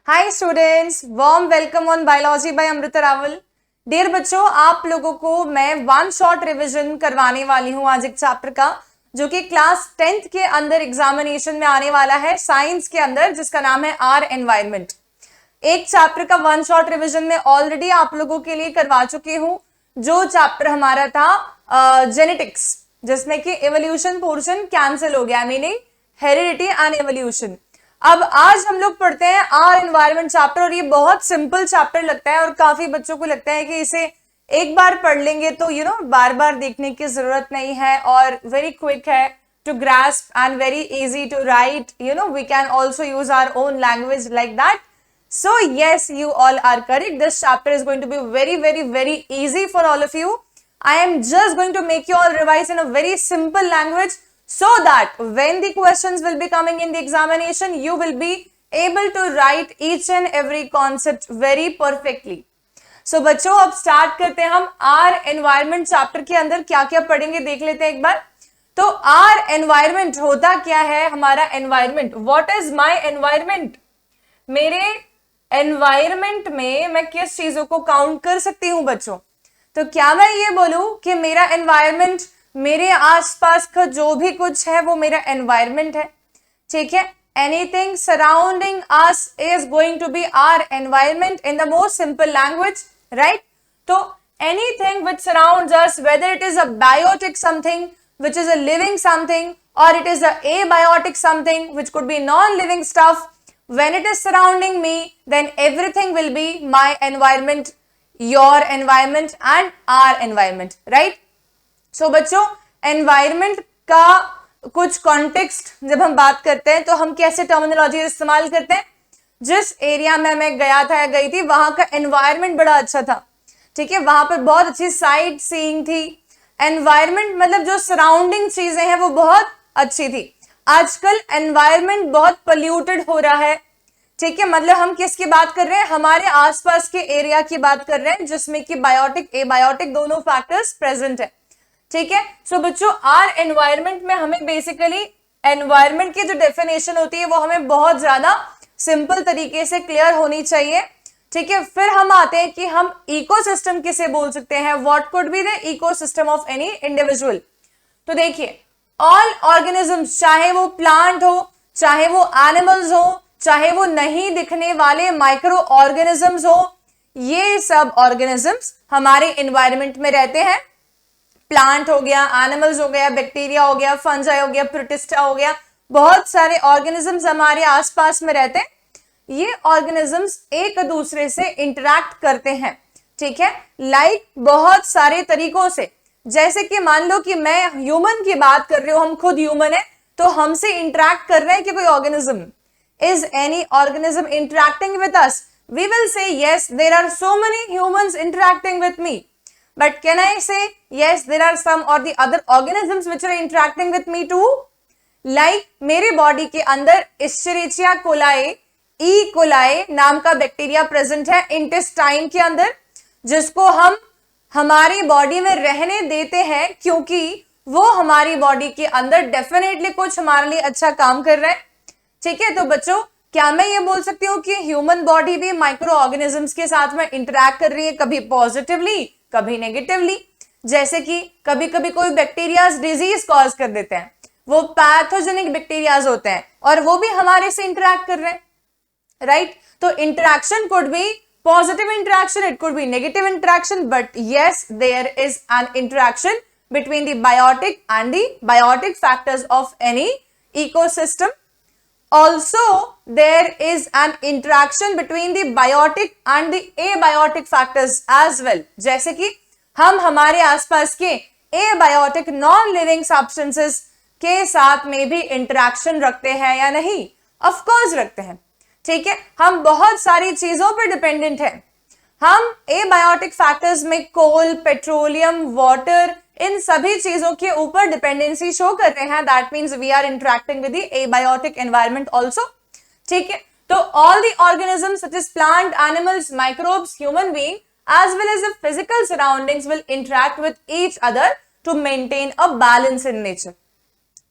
Hi students, warm welcome on biology by Amrita Rawal. Dear बच्चों, आप लोगों को मैं वन शॉट रिवीजन करवाने वाली हूँ आज एक चैप्टर का, जो कि क्लास 10th के अंदर एग्जामिनेशन में आने वाला है साइंस के अंदर, जिसका नाम है आर एनवायरमेंट। एक चैप्टर का वन शॉट रिवीजन में ऑलरेडी आप लोगों के लिए करवा चुकी हूँ, जो चैप्टर हमारा था जेनेटिक्स, जिसमें कि एवोल्यूशन पोर्शन कैंसिल हो गया, मीनिंग हेरिडिटी एंड एवोल्यूशन। अब आज हम लोग पढ़ते हैं आर एनवायरमेंट चैप्टर, और ये बहुत सिंपल चैप्टर लगता है और काफी बच्चों को लगता है कि इसे एक बार पढ़ लेंगे तो बार बार देखने की जरूरत नहीं है, और वेरी क्विक है to grasp and very easy to write. We can also use our own language like that. So yes, you all are correct. This chapter is going to be very easy for all of you. I am just going to make you all revise in a very simple language, so that when the questions will be coming in the examination, you will be able to write each and every concept very perfectly. So बच्चों, अब start करते हैं हम are environment chapter के अंदर क्या क्या पढ़ेंगे देख लेते हैं एक बार। तो आर एनवायरमेंट होता क्या है, हमारा environment. What is my environment? मेरे एनवायरमेंट में मैं किस चीजों को काउंट कर सकती हूं बच्चों? तो क्या मैं ये बोलूं कि मेरा एनवायरमेंट, मेरे आसपास का जो भी कुछ है वो मेरा एनवायरमेंट है, ठीक है? Anything surrounding us is going to be our environment in the most simple language, right? तो anything which surrounds us, whether it is a biotic something which is a living something, or it is a abiotic something which could be non-living stuff, when it is surrounding me, then everything will be my environment, your environment and our environment, right? So बच्चों, environment का कुछ context जब हम बात करते हैं तो हम कैसे terminology इस्तेमाल करते हैं? जिस एरिया में मैं गया था या गई थी, वहां का environment बड़ा अच्छा था, ठीक है? वहां पर बहुत अच्छी साइट सीइंग थी। एनवायरमेंट मतलब जो सराउंडिंग चीजें हैं वो बहुत अच्छी थी। आजकल एनवायरमेंट बहुत पोल्यूटेड हो रहा है, ठीक है? मतलब हम किसकी बात कर रहे हैं? हमारे आसपास के एरिया की बात कर रहे हैं, जिसमें कि बायोटिक एबायोटिक दोनों फैक्टर्स प्रेजेंट है, ठीक है? सो बच्चों, आर एनवायरमेंट में हमें बेसिकली एनवायरमेंट की जो डेफिनेशन होती है वो हमें बहुत ज्यादा सिंपल तरीके से क्लियर होनी चाहिए, ठीक है? फिर हम आते हैं कि हम इकोसिस्टम किसे बोल सकते हैं, what could be the ecosystem of any individual. तो देखिए, ऑल ऑर्गेनिजम्स, चाहे वो प्लांट हो, चाहे वो एनिमल्स हो, चाहे वो नहीं दिखने वाले माइक्रो ऑर्गेनिजम्स हो, ये सब ऑर्गेनिजम्स हमारे एनवायरमेंट में रहते हैं। प्लांट हो गया, एनिमल्स हो गया, बैक्टीरिया हो गया, फंजाई हो गया, प्रोटिस्टा हो गया, बहुत सारे ऑर्गेनिजम्स हमारे आसपास में रहते हैं। ये ऑर्गेनिजम्स एक दूसरे से इंटरैक्ट करते हैं, ठीक है? लाइक बहुत सारे तरीकों से। जैसे कि मान लो कि मैं ह्यूमन की बात कर रही हूं, हम खुद ह्यूमन है, तो हमसे इंटरैक्ट कर रहे हैं कि कोई organism. Is any organism interacting with us? We will say yes, there are so many humans interacting with me, but can I say yes, there are some or the other organisms which are interacting with me too? Like मेरे body के अंदर इस्चेरिचिया coli, E coli नाम का bacteria present है intestine के अंदर, जिसको हम हमारी बॉडी में रहने देते हैं क्योंकि वो हमारी बॉडी के अंदर डेफिनेटली कुछ हमारे लिए अच्छा काम कर रहा है, ठीक है? तो बच्चों, क्या मैं ये बोल सकती हूँ कि ह्यूमन बॉडी भी माइक्रो ऑर्गेनिजम्स के साथ में इंटरैक्ट कर रही है, कभी पॉजिटिवली कभी नेगेटिवली? जैसे कि कभी कभी कोई बैक्टीरियाज डिजीज कॉज कर देते हैं, वो पैथोजेनिक बैक्टीरियाज होते हैं, और वो भी हमारे से इंटरैक्ट कर रहे हैं, right? तो interaction could be positive interaction, it could be negative interaction, but yes, there is an interaction between the biotic and the biotic factors of any ecosystem. Also, there is an interaction between the biotic and the abiotic factors as well. जैसे कि हम हमारे आसपास के abiotic non-living substances के साथ में भी interaction रखते हैं या नहीं? Of course रखते हैं, ठीक है? हम बहुत सारी चीजों पर डिपेंडेंट हैं। हम एबायोटिक फैक्टर्स में कोल, पेट्रोलियम, वाटर, इन सभी चीजों के ऊपर डिपेंडेंसी शो कर रहे हैं। That means we are interacting with the abiotic environment also, ठीक है? तो all the organisms such as plant, animals, microbes, human being as well as the physical surroundings will interact with each other to maintain a balance in nature,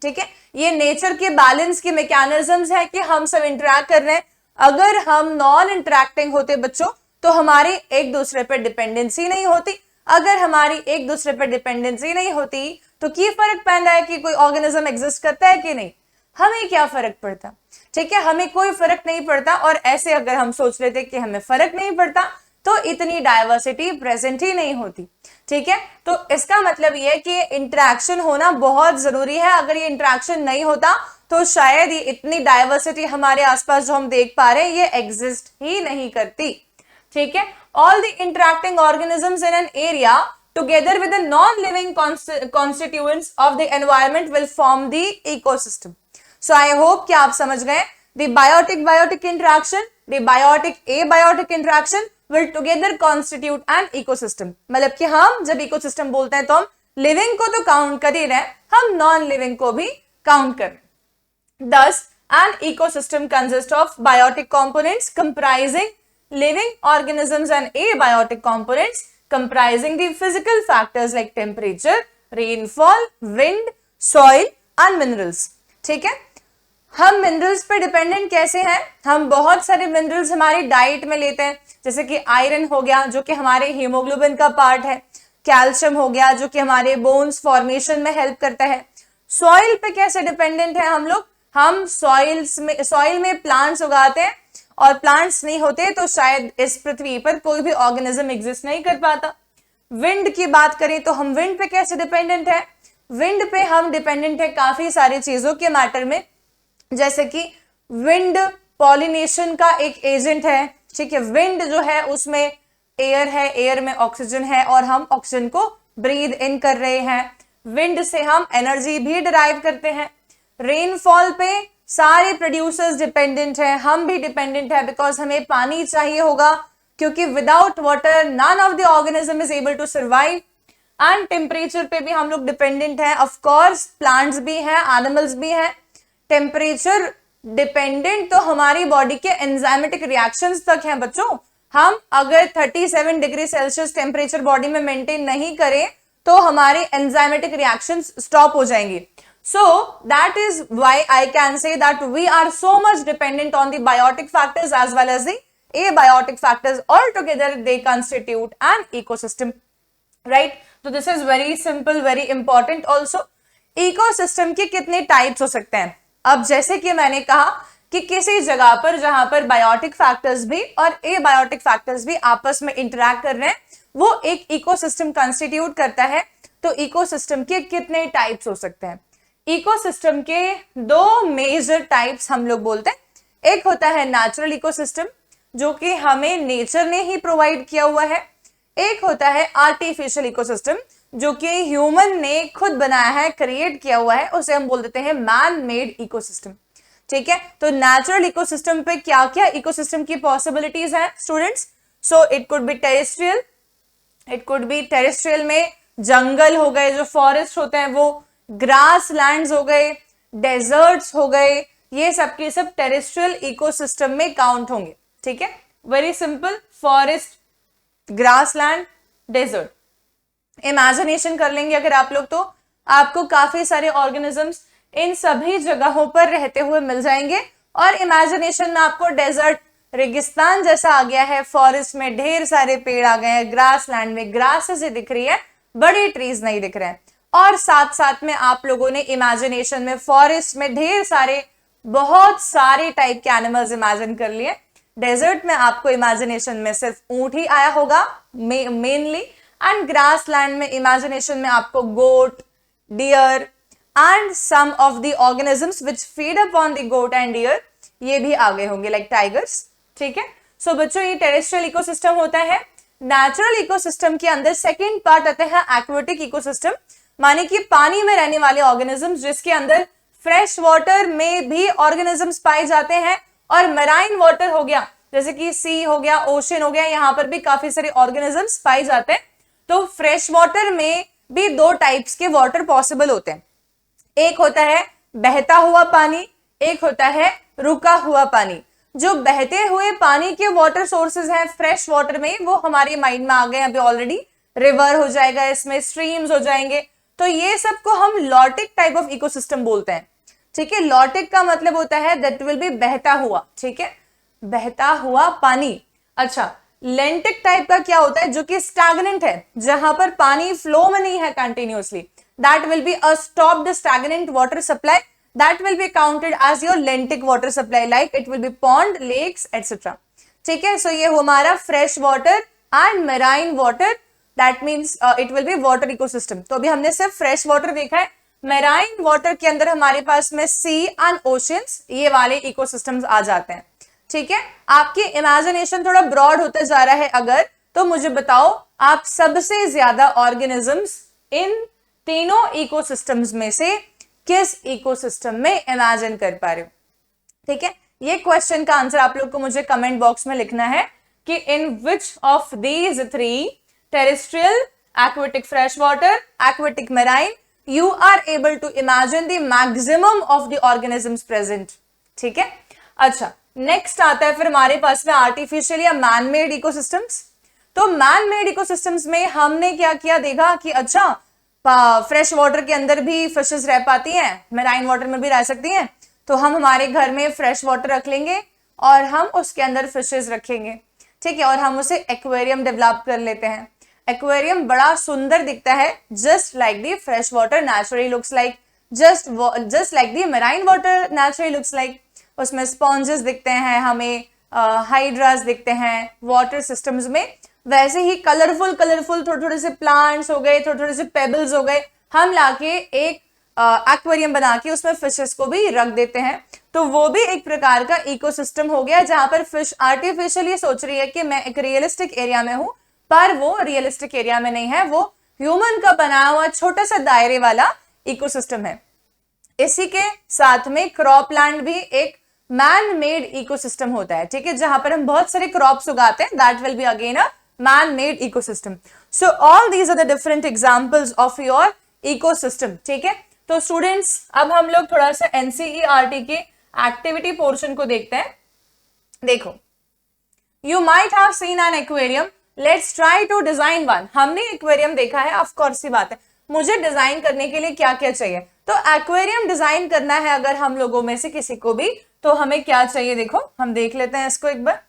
ठीक है? ये nature के balance के mechanisms है कि हम सब इंटरैक्ट कर रहे हैं, अगर हम नॉन इंटरेक्टिंग होते बच्चों तो हमारी एक दूसरे पर डिपेंडेंसी नहीं होती। अगर हमारी एक दूसरे पर डिपेंडेंसी नहीं होती तो की फर्क पैदा है कि कोई ऑर्गेनिज्म एग्जिस्ट करता है कि नहीं, हमें क्या फर्क पड़ता। ठीक है, हमें कोई फर्क नहीं पड़ता। और ऐसे अगर हम सोच लेते कि हमें फर्क नहीं पड़ता तो इतनी डाइवर्सिटी प्रेजेंट ही नहीं होती। ठीक है, तो इसका मतलब ये है कि इंटरेक्शन होना बहुत जरूरी है। अगर ये इंटरेक्शन नहीं होता तो शायद ये इतनी डाइवर्सिटी हमारे आसपास जो हम देख पा रहे हैं ये एग्जिस्ट ही नहीं करती। ठीक है, all the interacting organisms in an area together with the non living constituents of the environment will form the ecosystem. So I hope कि आप समझ गए the biotic biotic interaction, the biotic abiotic interaction will together constitute an ecosystem। मतलब कि हम जब ecosystem बोलते हैं तो हम लिविंग को तो काउंट कर ही रहे हैं, हम नॉन लिविंग को भी काउंट कर रहे हैं। Thus, an ecosystem consists of biotic components comprising living organisms and abiotic components comprising the physical factors like temperature, rainfall, wind, soil and minerals। ठीक है, हम मिनरल्स पे डिपेंडेंट कैसे हैं? हम बहुत सारे मिनरल्स हमारी डाइट में लेते हैं, जैसे कि आयरन हो गया जो कि हमारे हीमोग्लोबिन का पार्ट है, कैल्शियम हो गया जो कि हमारे बोन्स फॉर्मेशन में हेल्प करता है। सॉइल पे कैसे डिपेंडेंट है हम लोग? हम सॉइल में प्लांट्स उगाते हैं और प्लांट्स नहीं होते तो शायद इस पृथ्वी पर कोई भी ऑर्गेनिज्म एग्जिस्ट नहीं कर पाता। विंड की बात करें तो हम विंड पे कैसे डिपेंडेंट है? विंड पे हम डिपेंडेंट है काफी सारी चीजों के मैटर में, जैसे कि विंड पॉलिनेशन का एक एजेंट है। ठीक है, विंड जो है उसमें एयर है, एयर में ऑक्सीजन है और हम ऑक्सीजन को ब्रीद इन कर रहे हैं। विंड से हम एनर्जी भी डिराइव करते हैं। रेनफॉल पे सारे प्रोड्यूसर्स डिपेंडेंट हैं, हम भी डिपेंडेंट है बिकॉज हमें पानी चाहिए होगा, क्योंकि without water none of the organism is able to survive. And temperature पे भी हम लोग डिपेंडेंट है, ऑफ कोर्स प्लांट्स भी हैं, एनिमल्स भी हैं। टेम्परेचर डिपेंडेंट तो हमारी बॉडी के एंजाइमेटिक रिएक्शंस तक हैं बच्चों। हम अगर 37 डिग्री सेल्सियस टेम्परेचर बॉडी में मेंटेन नहीं करें तो हमारे एंजाइमेटिक रिएक्शंस स्टॉप हो जाएंगे। So that is why I can say that we are so much dependent on the biotic factors as well as the abiotic factors, all together they constitute an ecosystem, right? तो this is very simple, very important also। Ecosystem के कितने types हो सकते हैं? अब जैसे कि मैंने कहा कि किसी जगह पर जहां पर बायोटिक फैक्टर्स भी और एबायोटिक फैक्टर्स भी आपस में इंटरैक्ट कर रहे हैं वो एक इकोसिस्टम कंस्टिट्यूट करता है। तो इकोसिस्टम के कितने टाइप्स हो सकते हैं? इकोसिस्टम के दो मेजर टाइप्स हम लोग बोलते हैं। एक होता है नेचुरल इकोसिस्टम जो कि हमें नेचर ने ही प्रोवाइड किया हुआ है। एक होता है आर्टिफिशियल इकोसिस्टम जो कि ह्यूमन ने खुद बनाया है, क्रिएट किया हुआ है, उसे हम बोल देते हैं मैन मेड इकोसिस्टम। ठीक है, तो नेचुरल इकोसिस्टम पे क्या क्या इकोसिस्टम की पॉसिबिलिटीज हैं students? So it could be terrestrial, it could be terrestrial में जंगल हो गए, जो फॉरेस्ट होते हैं वो, ग्रास लैंड्स हो गए, डेजर्ट्स हो गए, ये सब के सब टेरेस्ट्रियल इकोसिस्टम में काउंट होंगे। ठीक है, very simple, forest, grassland, desert. Imagination कर लेंगे अगर आप लोग तो आपको काफी सारे ऑर्गेनिजम्स इन सभी जगहों पर रहते हुए मिल जाएंगे। और इमेजिनेशन में आपको डेजर्ट, रेगिस्तान जैसा आ गया है, फॉरेस्ट में ढेर सारे पेड़ आ गए हैं, ग्रासलैंड में ग्रासेस ही दिख रही है, बड़े ट्रीज नहीं दिख रहे हैं। और साथ साथ में आप लोगों ने इमेजिनेशन में फॉरेस्ट में ढेर सारे बहुत सारे टाइप के एनिमल्स इमेजिन कर लिए। डेजर्ट में आपको इमेजिनेशन में सिर्फ ऊंट ही आया होगा मेनली, एंड ग्रासलैंड में इमेजिनेशन में आपको goat, deer and some of the organisms which feed upon the goat and deer, ये भी आ गए होंगे लाइक टाइगर्स। ठीक है, सो बच्चों ये टेरेस्ट्रियल इकोसिस्टम होता है। नेचुरल इकोसिस्टम के अंदर सेकेंड पार्ट आता है एक्वेटिक इकोसिस्टम, माने कि पानी में रहने वाले ऑर्गेनिजम्स जिसके अंदर फ्रेश वाटर में भी ऑर्गेनिजम्स पाए जाते हैं और मराइन वाटर हो गया जैसे कि सी हो गया, ओशन हो गया, यहाँ पर भी काफी सारे ऑर्गेनिजम्स पाए जाते हैं। तो फ्रेश वाटर में भी दो टाइप्स के वाटर पॉसिबल होते हैं, एक होता है बहता हुआ पानी, एक होता है रुका हुआ पानी। जो बहते हुए पानी के वाटर सोर्सेज हैं फ्रेश वाटर में वो हमारे माइंड में आ गए अभी ऑलरेडी, रिवर हो जाएगा, इसमें स्ट्रीम्स हो जाएंगे, तो ये सब को हम लॉटिक टाइप ऑफ इकोसिस्टम बोलते हैं। ठीक है, लॉटिक का मतलब होता है दैट विल बी बहता हुआ। ठीक है, बहता हुआ पानी। अच्छा, लेंटिक टाइप का क्या होता है, जो कि स्टैग्नेंट है, जहां पर पानी फ्लो में नहीं है continuously, that will be a stopped stagnant water supply, that will be counted as your lentic water supply, like it will be pond, lakes etcetera. ठीक है, सो ये हमारा fresh water and marine water, that means it will be water ecosystem. तो अभी हमने सिर्फ fresh water देखा है, मेराइन वाटर के अंदर हमारे पास में सी एंड ओशियंस, ये वाले इकोसिस्टम्स आ जाते हैं। ठीक है, आपकी इमेजिनेशन थोड़ा ब्रॉड होते जा रहा है अगर, तो मुझे बताओ आप सबसे ज्यादा ऑर्गेनिजम्स इन तीनों इकोसिस्टम्स में से किस इकोसिस्टम में इमेजिन कर पा रहे हो। ठीक है, ये क्वेश्चन का आंसर आप लोग को मुझे कमेंट बॉक्स में लिखना है कि in which of these 3 terrestrial, aquatic fresh water, aquatic marine, you are able to imagine the maximum of the organisms present। ठीक है, अच्छा नेक्स्ट आता है फिर हमारे पास में आर्टिफिशियल या मैन मेड इकोसिस्टम्स। तो मैन मेड इकोसिस्टम्स में हमने क्या किया, देखा कि अच्छा फ्रेश वाटर के अंदर भी फिशेस रह पाती हैं, मेराइन वाटर में भी रह सकती हैं, तो हम हमारे घर में फ्रेश वाटर रख लेंगे और हम उसके अंदर फिशेस रखेंगे। ठीक है, और हम उसे एक्वेरियम डेवलप कर लेते हैं। एक्वेरियम बड़ा सुंदर दिखता है, just like the fresh water naturally looks like, just like the marine water naturally looks like. उसमें स्पॉन्जेस दिखते हैं हमें, हाइड्रास दिखते हैं वाटर सिस्टम्स में, वैसे ही कलरफुल कलरफुल थोड़े थोड़े से प्लांट्स हो गए, थोड़े थोड़े से पेबल्स हो गए, हम लाके एक एक्वेरियम बना के उसमें फिशेस को भी रख देते हैं। तो वो भी एक प्रकार का इकोसिस्टम हो गया, जहां पर फिश आर्टिफिशियली सोच रही है कि मैं एक रियलिस्टिक एरिया में हूं, पर वो रियलिस्टिक एरिया में नहीं है, वो ह्यूमन का बनाया हुआ छोटा सा दायरे वाला इकोसिस्टम है। इसी के साथ में क्रॉप लैंड भी एक मैन मेड इकोसिस्टम होता है। ठीक है, जहां पर हम बहुत सारे क्रॉप्स उगाते हैं, that will be again a man made ecosystem. So all these are the different examples of your ecosystem. ठीक है, तो स्टूडेंट्स अब हम लोग थोड़ा सा एनसीईआरटी के एक्टिविटी पोर्शन को देखते हैं। देखो, you might have seen an aquarium, let's try to design one. हमने एक्वेरियम देखा है, ऑफ कोर्स सी बात है, मुझे डिजाइन करने के लिए क्या क्या चाहिए, तो एक्वेरियम डिजाइन करना है अगर हम लोगों में से किसी को भी, तो हमें क्या चाहिए, देखो हम देख लेते हैं इसको एक बार।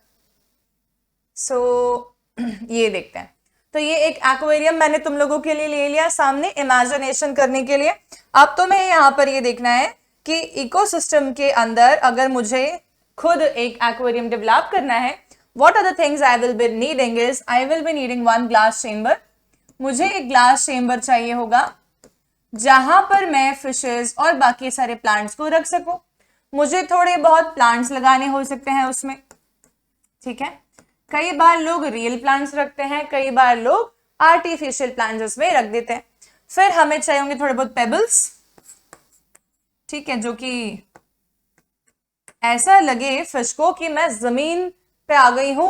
ये देखते हैं, तो ये एक एक्वेरियम मैंने तुम लोगों के लिए ले लिया सामने इमेजिनेशन करने के लिए। अब तो मैं यहाँ पर ये देखना है कि इकोसिस्टम के अंदर अगर मुझे खुद एक एक्वेरियम डेवलप करना है, what are the things I will be needing is I will be needing one glass chamber। मुझे एक ग्लास चेम्बर चाहिए होगा जहां पर मैं फिशेस और बाकी सारे प्लांट्स को रख सकूं। मुझे थोड़े बहुत प्लांट्स लगाने हो सकते हैं उसमें। ठीक है, कई बार लोग रियल प्लांट्स रखते हैं, कई बार लोग आर्टिफिशियल प्लांट्स उसमें रख देते हैं। फिर हमें चाहिए होंगे थोड़े बहुत पेबल्स, ठीक है, जो कि ऐसा लगे फिश को कि मैं जमीन पे आ गई हूं,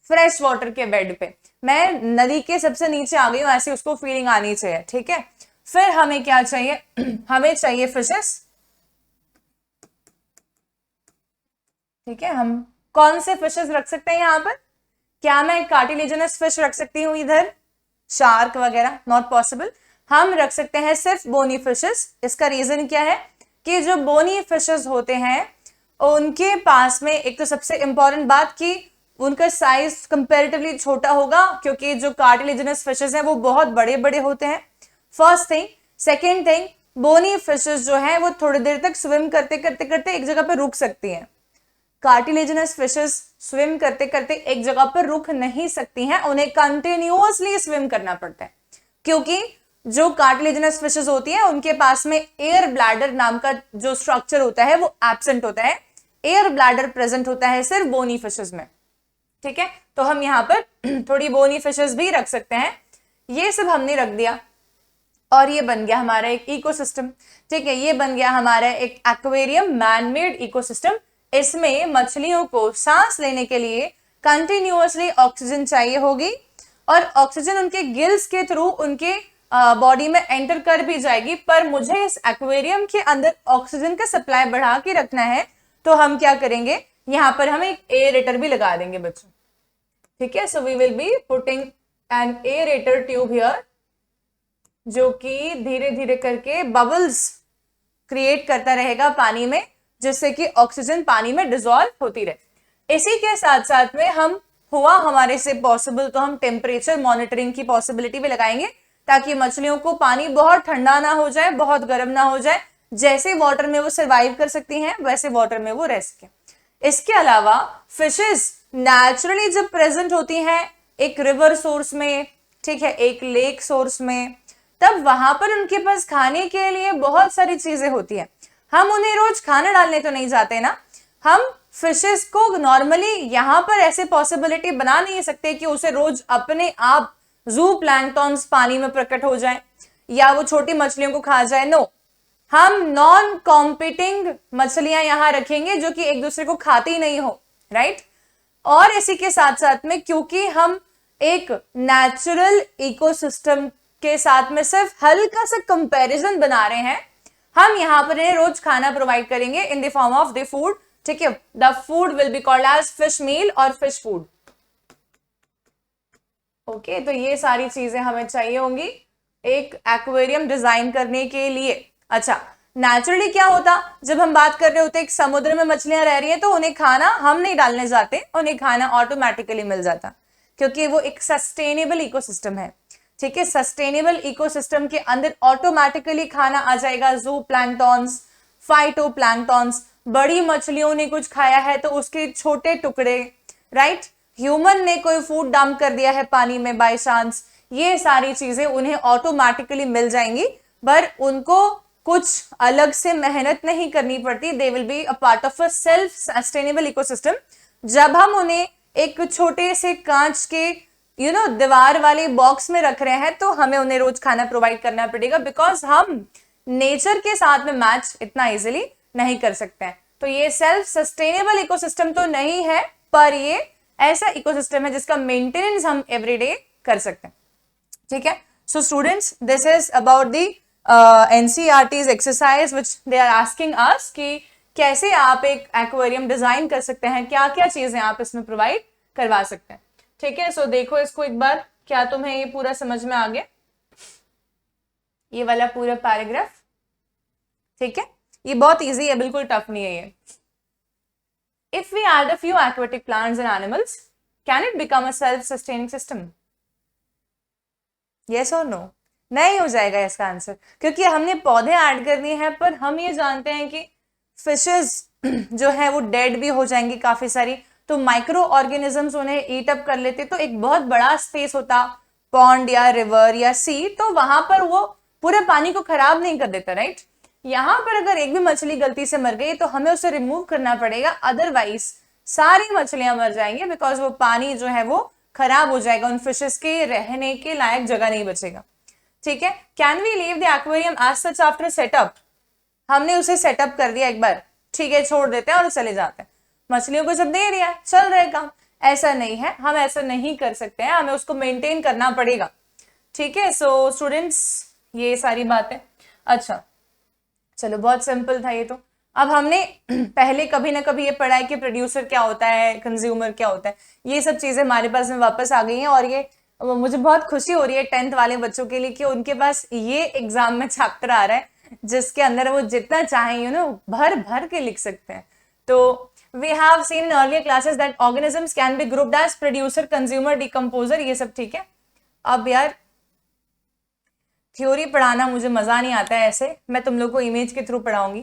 फ्रेश वाटर के बेड पे, मैं नदी के सबसे नीचे आ गई हूं, ऐसी उसको फीलिंग आनी चाहिए। ठीक है, फिर हमें क्या चाहिए, हमें चाहिए फिशेस। ठीक है, हम कौन से फिशेस रख सकते हैं यहाँ पर, क्या मैं कार्टिलेजिनस फिश रख सकती हूँ इधर, शार्क वगैरह, नॉट पॉसिबल। हम रख सकते हैं सिर्फ बोनी फिशेस। इसका रीजन क्या है कि जो बोनी फिशेस होते हैं उनके पास में एक तो सबसे इंपॉर्टेंट बात कि उनका साइज कंपैरेटिवली छोटा होगा, क्योंकि जो कार्टिलेजिनस फिशेस हैं वो बहुत बड़े बड़े होते हैं, first thing. Second thing, bony fishes जो है वो थोड़ी देर तक स्विम करते करते करते एक जगह पर रुक सकती हैं। कार्टिलेजिनस फिशेस स्विम करते करते एक जगह पर रुक नहीं सकती हैं, उन्हें कंटिन्यूअसली स्विम करना पड़ता है, क्योंकि जो कार्टिलेजिनस फिशेस होती है उनके पास में एयर ब्लैडर नाम का जो स्ट्रक्चर होता है वो एब्सेंट होता है, एयर ब्लैडर प्रेजेंट होता है सिर्फ बोनी फिशेस में। ठीक है, तो हम यहाँ पर थोड़ी बोनी फिशेस भी रख सकते हैं। ये सब हमने रख दिया और ये बन गया हमारा एक इकोसिस्टम। ठीक है, ये बन गया हमारा एक एक्वेरियम मैन मेड इकोसिस्टम। इसमें मछलियों को सांस लेने के लिए कंटिन्यूअसली ऑक्सीजन चाहिए होगी और ऑक्सीजन उनके गिल्स के थ्रू उनके बॉडी में एंटर कर भी जाएगी, पर मुझे इस एक्वेरियम के अंदर ऑक्सीजन का सप्लाई बढ़ा के रखना है, तो हम क्या करेंगे, यहाँ पर हम एक एयरेटर भी लगा देंगे बच्चों। ठीक है, so we will be putting an aerator tube here, जो कि धीरे धीरे करके बबल्स क्रिएट करता रहेगा पानी में, जिससे कि ऑक्सीजन पानी में डिसॉल्व होती रहे। इसी के साथ साथ में हम हुआ हमारे से पॉसिबल तो हम टेम्परेचर मॉनिटरिंग की पॉसिबिलिटी भी लगाएंगे, ताकि मछलियों को पानी बहुत ठंडा ना हो जाए, बहुत गर्म ना हो जाए, जैसे वाटर में वो सर्वाइव कर सकती हैं वैसे वाटर में वो रह सके। इसके अलावा फिशेस नेचुरली जब प्रेजेंट होती हैं एक रिवर सोर्स में, ठीक है, एक लेक सोर्स में, तब वहां पर उनके पास खाने के लिए बहुत सारी चीजें होती हैं। हम उन्हें रोज खाना डालने तो नहीं जाते ना, हम फिशेस को नॉर्मली यहाँ पर ऐसे पॉसिबिलिटी बना नहीं सकते कि उसे रोज अपने आप जू प्लैंक्टॉन्स पानी में प्रकट हो जाए या वो छोटी मछलियों को खा जाए। नो, हम नॉन कॉम्पिटिंग मछलियां यहां रखेंगे जो कि एक दूसरे को खाती नहीं हो, राइट। और इसी के साथ साथ में क्योंकि हम एक नेचुरल इकोसिस्टम के साथ में सिर्फ हल्का सा कंपैरिजन बना रहे हैं, हम यहां पर रोज खाना प्रोवाइड करेंगे in the form of the food, ठीक है। The food will be called as fish meal और फिश फूड। ओके, तो ये सारी चीजें हमें चाहिए होंगी एक एक्वेरियम डिजाइन करने के लिए। अच्छा, नेचुरली क्या होता, जब हम बात कर रहे होते एक समुद्र में मछलियां रह रही हैं तो उन्हें खाना हम नहीं डालने जाते, उन्हें खाना ऑटोमेटिकली मिल जाता, क्योंकि वो एक सस्टेनेबल इकोसिस्टम है, ठीक है। सस्टेनेबल इकोसिस्टम के अंदर ऑटोमेटिकली खाना आ जाएगा, जू प्लैंक्टॉन्स, फाइटो प्लैंक्टॉन्स, बड़ी मछलियों ने कुछ खाया है तो उसके छोटे टुकड़े, राइट। ह्यूमन ने कोई फूड डंप कर दिया है पानी में बाय चांस, ये सारी चीजें उन्हें ऑटोमेटिकली मिल जाएंगी, पर उनको कुछ अलग से मेहनत नहीं करनी पड़ती। They will be a part of a self sustainable ecosystem. जब हम उन्हें एक छोटे से कांच के दीवार वाले बॉक्स में रख रहे हैं तो हमें उन्हें रोज खाना प्रोवाइड करना पड़ेगा, बिकॉज हम नेचर के साथ में मैच इतना इजीली नहीं कर सकते हैं। तो ये सेल्फ सस्टेनेबल इकोसिस्टम तो नहीं है, पर ये ऐसा इकोसिस्टम है जिसका मेंटेनेंस हम एवरीडे कर सकते हैं, ठीक है। So students, this is about the NCERT's exercise which they are asking us कि कैसे आप एक एक्वेरियम डिजाइन कर सकते हैं, क्या क्या चीजें आप इसमें प्रोवाइड करवा सकते हैं, ठीक है। सो देखो इसको एक बार, क्या तुम्हें ये पूरा समझ में आ गया, ये वाला पूरा पैराग्राफ, ठीक है। ये बहुत इजी है, बिल्कुल टफ नहीं है ये। If we add a few aquatic plants and animals, can it become a self-sustaining system? Yes or no? नहीं हो जाएगा इसका आंसर, क्योंकि हमने पौधे ऐड कर दिए हैं, पर हम ये जानते हैं कि फिशेस जो है वो डेड भी हो जाएंगी काफी सारी, तो माइक्रो ऑर्गेनिजम्स उन्हें ईट अप कर लेते, तो एक बहुत बड़ा स्पेस होता पॉन्ड या रिवर या सी, तो वहां पर वो पूरे पानी को खराब नहीं कर देता, राइट। यहां पर अगर एक भी मछली गलती से मर गई तो हमें उसे रिमूव करना पड़ेगा, अदरवाइज सारी मछलियां मर जाएंगी, बिकॉज वो पानी जो है वो खराब हो जाएगा, उन फिशेस के रहने के लायक जगह नहीं बचेगा, ठीक है। Can we leave the aquarium as such after setup? हमने उसे सेटअप कर दिया एक बार, ठीक है, छोड़ देते हैं और चले जाते हैं, मछलियों को सब दे दिया, चल रहे काम, ऐसा नहीं है, हम ऐसा नहीं कर सकते हैं, हमें उसको मेंटेन करना पड़ेगा, ठीक है। सो स्टूडेंट्स, ये सारी बातें, अच्छा चलो बहुत सिंपल था ये तो। अब हमने पहले कभी ना कभी ये पढ़ा है कि प्रोड्यूसर क्या होता है, कंज्यूमर क्या होता है, ये सब चीजें हमारे पास में वापस आ गई हैं, और ये मुझे बहुत खुशी हो रही है 10th वाले बच्चों के लिए कि उनके पास ये एग्जाम में चैप्टर आ रहा है जिसके अंदर वो जितना चाहें भर भर के लिख सकते हैं। तो we have seen in earlier classes that organisms can be grouped as producer, consumer, decomposer, ये सब ठीक है। अब यार थ्योरी पढ़ाना मुझे मजा नहीं आता है, ऐसे मैं तुम लोग को इमेज के थ्रू पढ़ाऊंगी,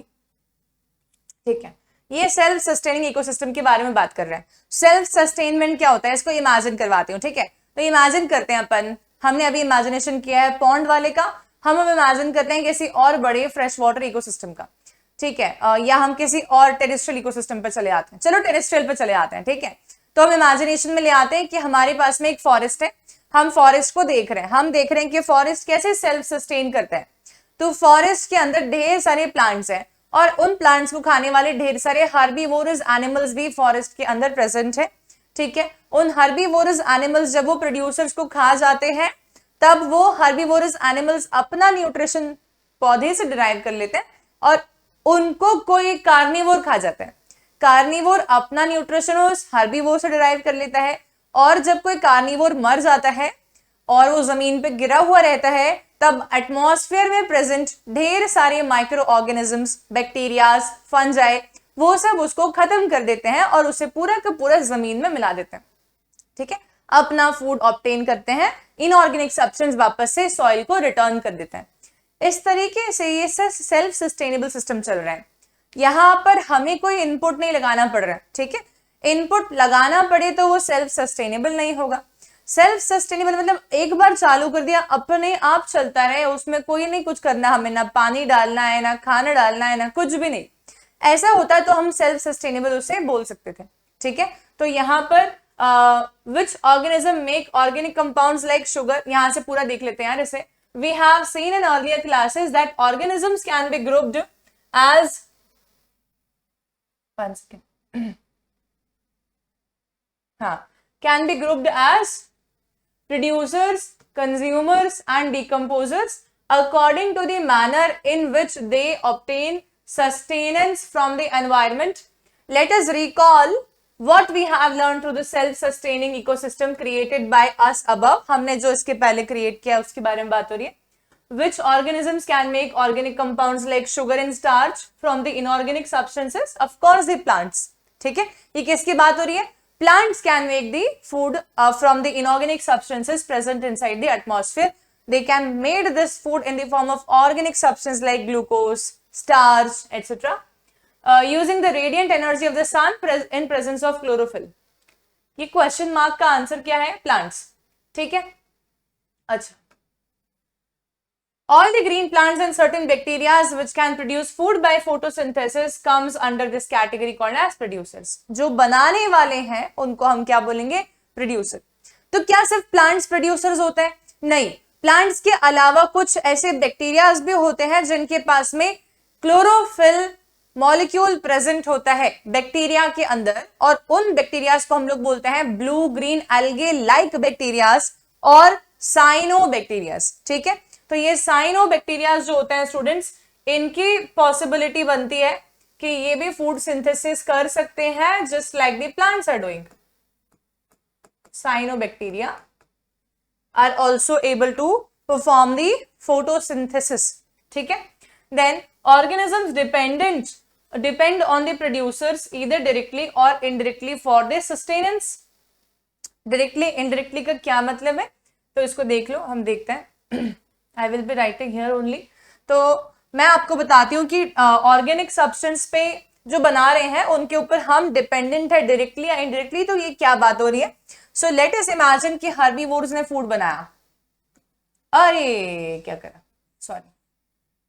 ठीक है। ये सेल्फ सस्टेनिंग इकोसिस्टम के बारे में बात कर रहे हैं। सेल्फ सस्टेनमेंट क्या होता है, इसको इमेजिन करवाती हूँ, ठीक है। तो इमेजिन करते हैं अपन, हमने अभी इमेजिनेशन किया है पॉन्ड वाले का, हम अब इमेजिन करते हैं किसी और बड़े फ्रेश वाटर इकोसिस्टम का, ठीक है, या हम किसी और टेरेस्ट्रियल इकोसिस्टम पर चले आते हैं। चलो टेरेस्ट्रियल पर चले आते हैं, ठीक है। तो हम इमेजिनेशन में ले आते हैं कि हमारे पास में एक फॉरेस्ट है, हम फॉरेस्ट को देख रहे हैं, हम देख रहे हैं कि फॉरेस्ट कैसे सेल्फ सस्टेन करता है। तो फॉरेस्ट के अंदर ढेर सारे प्लांट्स हैं, और उन प्लांट्स को खाने वाले ढेर सारे हर्बीवोरस एनिमल्स भी फॉरेस्ट के अंदर प्रेजेंट है, ठीक है। उन हर्बीवोरस एनिमल्स जब वो प्रोड्यूसर्स को खा जाते हैं, तब वो हर्बीवोरस एनिमल्स अपना न्यूट्रिशन पौधे से डिराइव कर लेते हैं, और उनको कोई कार्निवोर खा जाता है। कार्निवोर अपना न्यूट्रिशन उस हर्बीवोर से डिराइव कर लेता है, और जब कोई कार्निवोर मर जाता है और वो जमीन पे गिरा हुआ रहता है, तब एटमॉस्फेयर में प्रेजेंट ढेर सारे माइक्रो ऑर्गेनिजम्स, बैक्टीरियाज, फंजाई, वो सब उसको खत्म कर देते हैं और उसे पूरा का पूरा जमीन में मिला देते हैं, ठीक है, अपना फूड ऑब्टेन करते हैं, इनऑर्गेनिक सब्सटेंस वापस से सॉइल को रिटर्न कर देते हैं। इस तरीके से ये सेल्फ सस्टेनेबल सिस्टम चल रहा है। यहाँ पर हमें कोई इनपुट नहीं लगाना पड़ रहा है, ठीक है, इनपुट लगाना पड़े तो वो सेल्फ सस्टेनेबल नहीं होगा। सेल्फ सस्टेनेबल मतलब एक बार चालू कर दिया अपने आप चलता रहे, उसमें कोई नहीं कुछ करना, हमें ना पानी डालना है, ना खाना डालना है, ना कुछ भी नहीं, ऐसा होता है तो हम सेल्फ सस्टेनेबल उसे बोल सकते थे, ठीक है। तो यहाँ पर which organism make organic compounds like sugar, यहां से पूरा देख लेते हैं यार इसे। We have seen in earlier classes that organisms can be grouped as one second हाँ, can be grouped as producers, consumers and decomposers according to the manner in which they obtain sustenance from the environment. Let us recall what we have learned through the self-sustaining ecosystem created by us above. हमने जो इसके पहले create किया उसके बारे में बात हो रही है। Which organisms can make organic compounds like sugar and starch from the inorganic substances? Of course, the plants. ठीक है, ये किसकी बात हो रही है? Plants can make the food from the inorganic substances present inside the atmosphere. They can make this food in the form of organic substance like glucose, starch, etc. Using the radiant energy of the sun in presence of chlorophyll. ये question mark का answer क्या है? Plants, ठीक है। अच्छा, all the green plants and certain bacteria which can produce food by photosynthesis comes under this category called as producers. जो बनाने वाले हैं उनको हम क्या बोलेंगे? प्रोड्यूसर। तो क्या सिर्फ प्लांट्स प्रोड्यूसर्स होते हैं? नहीं, प्लांट्स के अलावा कुछ ऐसे बैक्टीरियाज भी होते हैं जिनके पास में क्लोरोफिल मॉलिक्यूल प्रेजेंट होता है बैक्टीरिया के अंदर, और उन बैक्टीरियाज को हम लोग बोलते हैं blue green algae like bacterias और साइनोबैक्टीरियाज, ठीक है। तो ये साइनोबैक्टीरियाज जो होते हैं स्टूडेंट्स, इनकी पॉसिबिलिटी बनती है कि ये भी फूड सिंथेसिस कर सकते हैं just like the plants are doing. Cyanobacteria are also able to perform the photosynthesis, ठीक है। Then organisms depend on the producers either directly or indirectly for their sustenance. Directly indirectly का क्या मतलब है? तो इसको देख लो, हम देखते हैं। I will be writing here only. तो मैं आपको बताती हूँ कि ऑर्गेनिक सब्सटेंस पे जो बना रहे हैं उनके ऊपर हम डिपेंडेंट है डायरेक्टली या इनडायरेक्टली। तो ये क्या बात हो रही है? सो लेट अस इमेजिन कि हर्बीवोर्स ने फूड बनाया। अरे क्या करा, सॉरी,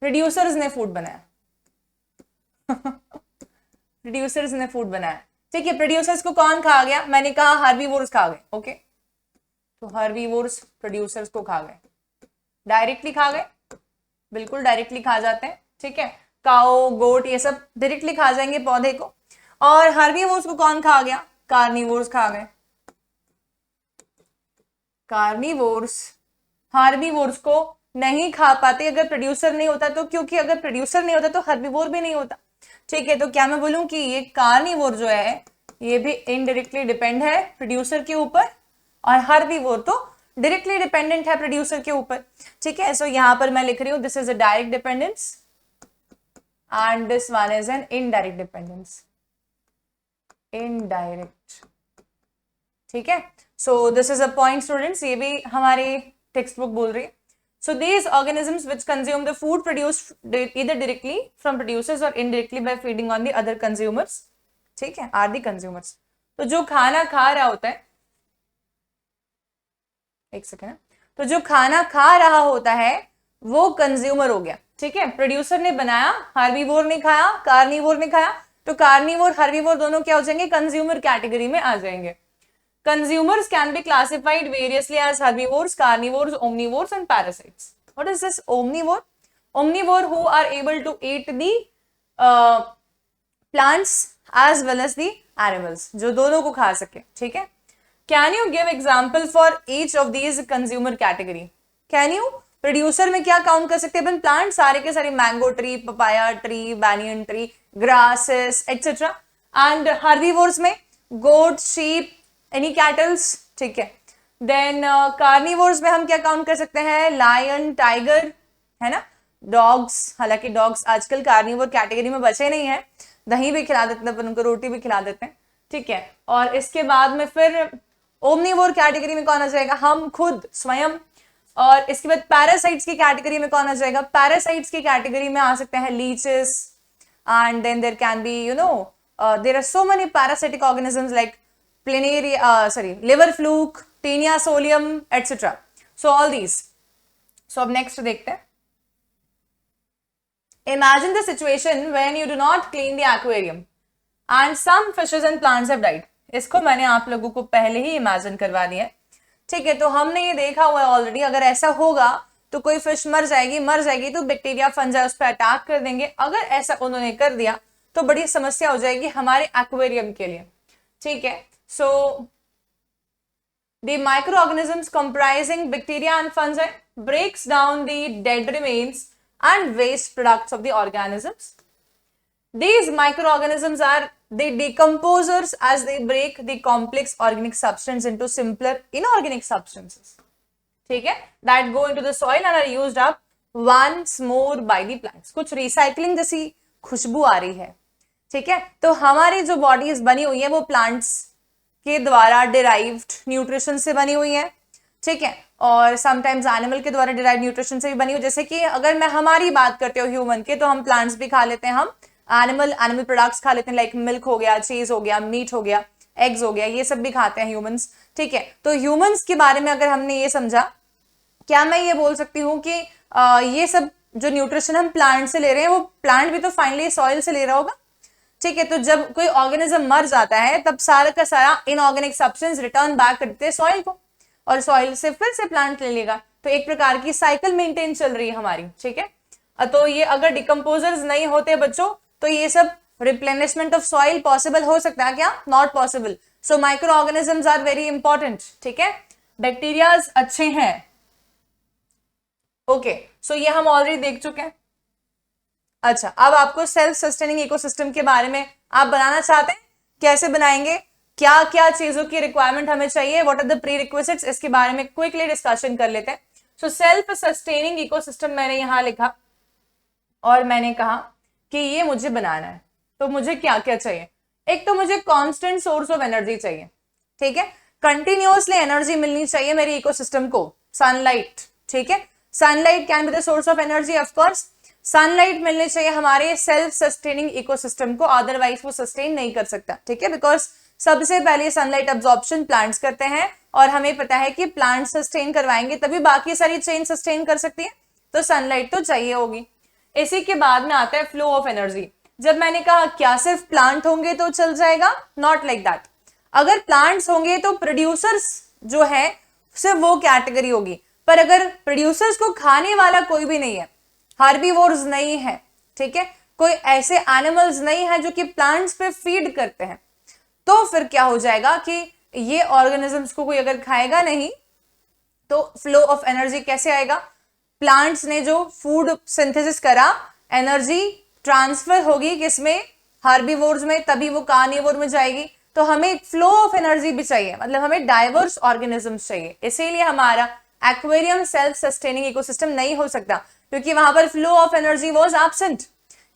प्रोड्यूसर्स ने फूड बनाया। प्रोड्यूसर्स ने फूड बनाया, ठीक है। प्रोड्यूसर्स को कौन खा गया? मैंने कहा हर्बीवोर्स खा गए, ओके। तो हर्बीवोर्स प्रोड्यूसर्स को खा गए, डायरेक्टली खा गए, बिल्कुल डायरेक्टली खा जाते हैं, ठीक है। काओ, गोट, ये सब डायरेक्टली खा जाएंगे पौधे को। और हर्बीवोर्स को कौन खा गया? कार्निवोर्स खा गए। कार्निवोर्स हर्बीवोर्स को नहीं खा पाते अगर प्रोड्यूसर नहीं होता तो, क्योंकि अगर प्रोड्यूसर नहीं होता तो हर्बीवोर भी नहीं होता, ठीक है। तो क्या मैं बोलूं कि ये कार्निवोर जो है ये भी इनडायरेक्टली डिपेंड है प्रोड्यूसर के ऊपर, और हर्बीवोर तो डायरेक्टली डिपेंडेंट है प्रोड्यूसर के ऊपर, ठीक है। सो यहां पर मैं लिख रही हूं this is a direct dependence and this one is an indirect dependence, indirect, ठीक है। So this is a point students, ये भी हमारी टेक्स्ट बुक बोल रही है। So these organisms which consume the food produced either directly from producers or indirectly by feeding on the other consumers, ठीक है, are the consumers. तो जो खाना खा रहा होता है, एक सेकेंड, तो जो खाना खा रहा होता है वो कंज्यूमर हो गया, ठीक है। प्रोड्यूसर ने बनाया, हर्बीवोर ने खाया, कार्निवोर ने खाया, तो कार्निवोर हर्बीवोर दोनों क्या हो जाएंगे? कंज्यूमर कैटेगरी में आ जाएंगे। Consumers can be classified variously as herbivores, carnivores, omnivores and parasites. What is this omnivore? Omnivore who are able to eat the plants as well as the animals, जो दोनों को खा सके, ठीक है। Can you give example for each of these consumer category? Can you? Producer में क्या count कर सकते हैं अपन? प्लांट सारे के सारे, mango tree, papaya tree, banyan tree, grasses etcetera. And herbivores में गोट, शीप, एनी कैटल्स, ठीक है। देन कार्निवोर्स में हम क्या काउंट कर सकते हैं? लायन, टाइगर, है ना, डॉग्स। हालांकि डॉग्स आजकल कार्निवोर कैटेगरी में बचे नहीं है, दही भी खिला देते हैं अपन उनको, रोटी भी खिला देते हैं, ठीक है। और इसके बाद में फिर ओमनीवोर कैटेगरी में कौन आ जाएगा, हम खुद स्वयं। और इसके बाद पैरासाइट्स की कैटेगरी में कौन आ जाएगा, पैरासाइट्स की कैटेगरी में आ सकते हैं leeches, and then there can be there are so many parasitic organisms like liver fluke, taenia solium etcetera, so all these. So अब नेक्स्ट देखते हैं। Imagine the situation when you do not clean the aquarium and some fishes and plants have died. इसको मैंने आप लोगों को पहले ही imagine करवा दिया है, ठीक है। तो हमने ये देखा हुआ है ऑलरेडी, अगर ऐसा होगा तो कोई फिश मर जाएगी तो बैक्टीरिया फंजा उस पर अटैक कर देंगे। अगर ऐसा उन्होंने कर दिया तो बड़ी समस्या हो जाएगी हमारे एक्वेरियम के लिए, ठीक है। सो the microorganisms comprising bacteria and fungi breaks down the dead remains and waste products of the organisms. These microorganisms are the decomposers as they break the complex organic substance into simpler inorganic substances, ठीक है, that go into the soil and are used up once more by the plants. कुछ recycling जैसी खुशबू आ रही है, ठीक है। तो हमारी जो बॉडीज बनी हुई है वो प्लांट्स के द्वारा डिराइव्ड न्यूट्रिशन से बनी हुई है, ठीक है, और समटाइम्स एनिमल के द्वारा डिराइव्ड न्यूट्रिशन से भी बनी हुई। जैसे कि अगर मैं हमारी बात करती हूँ ह्यूमन के, तो हम प्लांट्स भी खा लेते हैं, हम एनिमल प्रोडक्ट्स खा लेते हैं, लाइक मिल्क हो गया, चीज हो गया, मीट हो गया, एग्स हो गया, ये सब भी खाते हैं ह्यूमंस, ठीक है। तो ह्यूमंस के बारे में अगर हमने ये समझा, क्या मैं ये बोल सकती हूँ कि ये सब जो न्यूट्रिशन हम प्लांट से ले रहे हैं वो प्लांट भी तो फाइनली सॉइल से ले रहा होगा, ठीक है। तो जब कोई ऑर्गेनिज्म मर जाता है तब सारा का सारा इनऑर्गेनिक सब्सटेंस रिटर्न बैक करते हैं सॉइल को, और सॉइल से फिर से प्लांट ले लेगा। तो एक प्रकार की साइकिल मेंटेन चल रही है हमारी, ठीक है। तो ये अगर डिकम्पोजर्स नहीं होते बच्चों तो ये सब रिप्लेनिशमेंट ऑफ सॉइल पॉसिबल हो सकता है क्या, not possible. So micro organisms are very important, ठीक है। बैक्टीरियाज अच्छे हैं, ओके। सो ये हम ऑलरेडी देख चुके हैं। अच्छा, अब आपको सेल्फ सस्टेनिंग इकोसिस्टम के बारे में आप बनाना चाहते हैं, कैसे बनाएंगे, क्या क्या चीजों की रिक्वायरमेंट हमें चाहिए, what are the prerequisites, इसके बारे में क्विकली डिस्कशन कर लेते हैं। सो सेल्फ सस्टेनिंग इकोसिस्टम मैंने यहां लिखा और मैंने कहा कि ये मुझे बनाना है, तो मुझे क्या क्या चाहिए। एक तो मुझे कांस्टेंट सोर्स ऑफ एनर्जी चाहिए, ठीक है, कंटिन्यूअसली एनर्जी मिलनी चाहिए मेरे इकोसिस्टम को, सनलाइट, ठीक है। Sunlight can be the source of energy, of course sunlight मिलनी चाहिए हमारे सेल्फ सस्टेनिंग इकोसिस्टम को, अदरवाइज वो सस्टेन नहीं कर सकता, ठीक है। बिकॉज सबसे पहले सनलाइट अब्जॉर्प्शन प्लांट्स करते हैं, और हमें पता है कि प्लांट सस्टेन करवाएंगे तभी बाकी सारी चेन सस्टेन कर सकती है, तो सनलाइट तो चाहिए होगी। इसी के बाद में आता है फ्लो ऑफ एनर्जी। जब मैंने कहा क्या सिर्फ प्लांट होंगे तो चल जाएगा, नॉट लाइक दैट। अगर प्लांट्स होंगे तो प्रोड्यूसर्स जो है सिर्फ वो कैटेगरी होगी, पर अगर प्रोड्यूसर्स को खाने वाला कोई भी नहीं है, हार्बीवोर्स नहीं है, ठीक है, कोई ऐसे एनिमल्स नहीं है जो कि प्लांट्स पे फीड करते हैं, तो फिर क्या हो जाएगा कि ये ऑर्गेनिजम्स को कोई अगर खाएगा नहीं तो फ्लो ऑफ एनर्जी कैसे आएगा। प्लांट्स ने जो फूड सिंथेसिस करा, एनर्जी ट्रांसफर होगी किसमें, हार्बीवोर्स में, तभी वो कार्निवोर में जाएगी। तो हमें फ्लो ऑफ एनर्जी भी चाहिए, मतलब हमें डाइवर्स ऑर्गेनिजम्स चाहिए। इसीलिए हमारा एक्वेरियम सेल्फ सस्टेनिंग इकोसिस्टम नहीं हो सकता, क्योंकि वहां पर flow of energy was absent.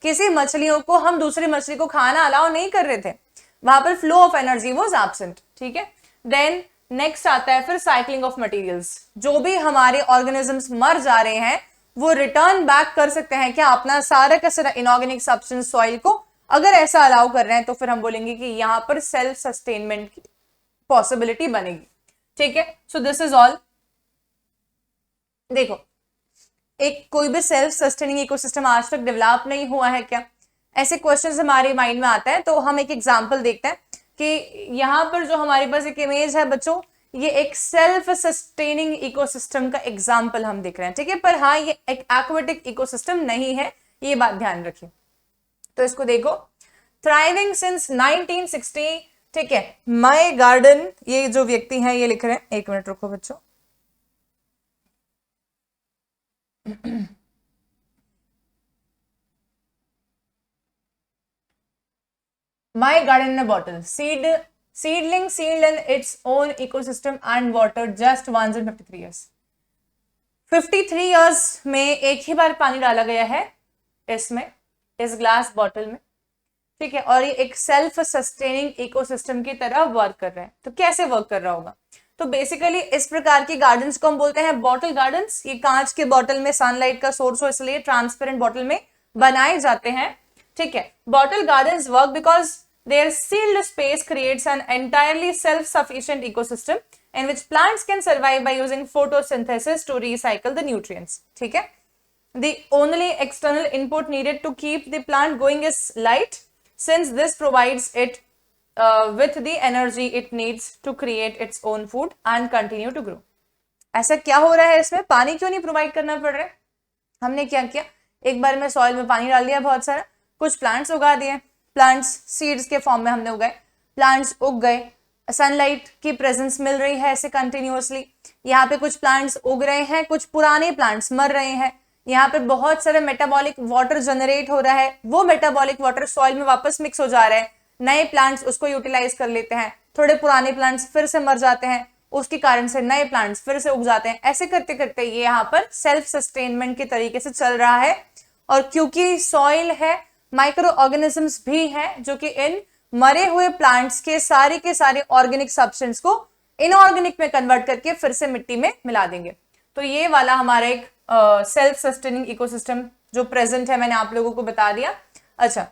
किसी मछलियों को हम दूसरी मछली को खाना अलाउ नहीं कर रहे थे, वहां पर flow of energy was absent, ठीक है। देन नेक्स्ट आता है फिर साइक्लिंग ऑफ मटेरियल्स। जो भी हमारे ऑर्गेनिजम्स मर जा रहे हैं वो रिटर्न बैक कर सकते हैं क्या, अपना सारा का सारा इनऑर्गेनिक सब्सटेंस सॉइल को। अगर ऐसा अलाउ कर रहे हैं तो फिर हम बोलेंगे कि यहाँ पर सेल्फ सस्टेनमेंट की पॉसिबिलिटी बनेगी, ठीक है। So this is all. देखो, एक कोई भी सेल्फ सस्टेनिंग इकोसिस्टम आज तक डेवलप नहीं हुआ है क्या, ऐसे क्वेश्चंस हमारे माइंड में आता है। तो हम एक एग्जांपल देखते हैं कि यहाँ पर जो हमारे पास एक इमेज है बच्चों, ये एक सेल्फ सस्टेनिंग इकोसिस्टम का एग्जांपल हम देख रहे हैं, ठीक है। पर हाँ, ये एक एक्वेटिक इकोसिस्टम नहीं है, ये बात ध्यान रखिए। तो इसको देखो, थ्राइविंग सिंस 1960, ठीक है। माय गार्डन, ये जो व्यक्ति है ये लिख रहे हैं, एक मिनट रुको बच्चों। My garden in a bottle. Seedling sealed in its own ecosystem and watered just once in 53 years. 53 years में एक ही बार पानी डाला गया है इसमें, इस ग्लास बॉटल में, ठीक है, और ये एक सेल्फ सस्टेनिंग इकोसिस्टम की तरह वर्क कर रहे हैं। तो कैसे वर्क कर रहा होगा? तो बेसिकली इस प्रकार के गार्डन्स को हम बोलते हैं बॉटल गार्डन्स। ये कांच के बॉटल में सनलाइट का सोर्स हो इसलिए ट्रांसपेरेंट बॉटल में बनाए जाते हैं। ठीक है, bottle gardens work because their sealed space creates an entirely self-sufficient ecosystem in which plants can survive by using photosynthesis to recycle the nutrients. ठीक है, the only external input needed to keep the plant going is light, since this provides it with the energy it needs to create its own food and continue to grow. ऐसा क्या हो रहा है इसमें? पानी क्यों नहीं प्रोवाइड करना पड़ रहा है? हमने क्या किया, एक बार में सॉइल में पानी डाल दिया बहुत सारा, कुछ प्लांट्स उगा दिए, प्लांट्स सीड्स के फॉर्म में हमने उगाए, प्लांट्स उग गए, सनलाइट की प्रेजेंस मिल रही है ऐसे कंटिन्यूअसली। यहाँ पे कुछ प्लांट्स उग रहे हैं, कुछ पुराने प्लांट्स मर रहे हैं, यहाँ पे बहुत सारे मेटाबॉलिक वाटर जनरेट हो रहा है, वो मेटाबॉलिक वाटर सॉइल में वापस मिक्स हो जा रहा है, नए प्लांट्स उसको यूटिलाइज कर लेते हैं, थोड़े पुराने प्लांट्स फिर से मर जाते हैं, उसके कारण से नए प्लांट्स फिर से उग जाते हैं। ऐसे करते करते ये यहाँ पर सेल्फ सस्टेनमेंट के तरीके से चल रहा है। और क्योंकि सॉइल है, माइक्रो ऑर्गेनिजम्स भी हैं जो कि इन मरे हुए प्लांट्स के सारे ऑर्गेनिक सब्सटेंस को इनऑर्गेनिक में कन्वर्ट करके फिर से मिट्टी में मिला देंगे। तो ये वाला हमारा एक सेल्फ सस्टेनिंग इकोसिस्टम जो प्रेजेंट है, मैंने आप लोगों को बता दिया। अच्छा,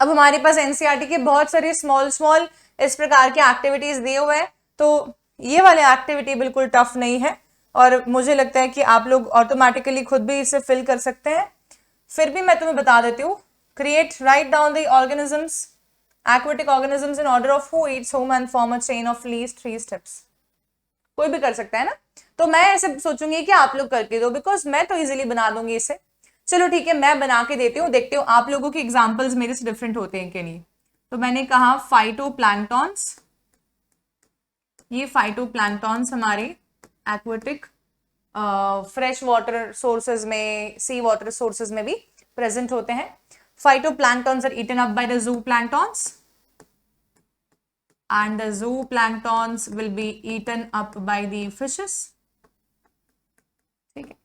अब हमारे पास एनसीईआरटी के बहुत सारे स्मॉल इस प्रकार के एक्टिविटीज दिए हुए हैं, तो ये वाले एक्टिविटी बिल्कुल टफ नहीं है और मुझे लगता है कि आप लोग ऑटोमेटिकली खुद भी इसे फिल कर सकते हैं। फिर भी मैं तुम्हें बता देती हूँ, write down the organisms, aquatic organisms in order of who eats whom and form a chain of least 3 steps. कोई भी कर सकता है ना, तो मैं ऐसे सोचूंगी कि आप लोग करके दो, बिकॉज मैं तो इजीली बना दूंगी इसे। चलो ठीक है, मैं बना के देती हूँ, देखती हूँ आप लोगों के एग्जाम्पल्स मेरे से डिफरेंट होते हैं कि नहीं। तो मैंने कहा फाइटोप्लैंक्टॉन्स, ये फाइटोप्लैंक्टॉन्स हमारे एक्वेटिक फ्रेश वाटर सोर्सेज में, सी वाटर सोर्सेज में भी प्रेजेंट होते हैं। Phytoplanktons are eaten up by the zooplanktons and the zooplanktons will be eaten up by the fishes. ठीक है,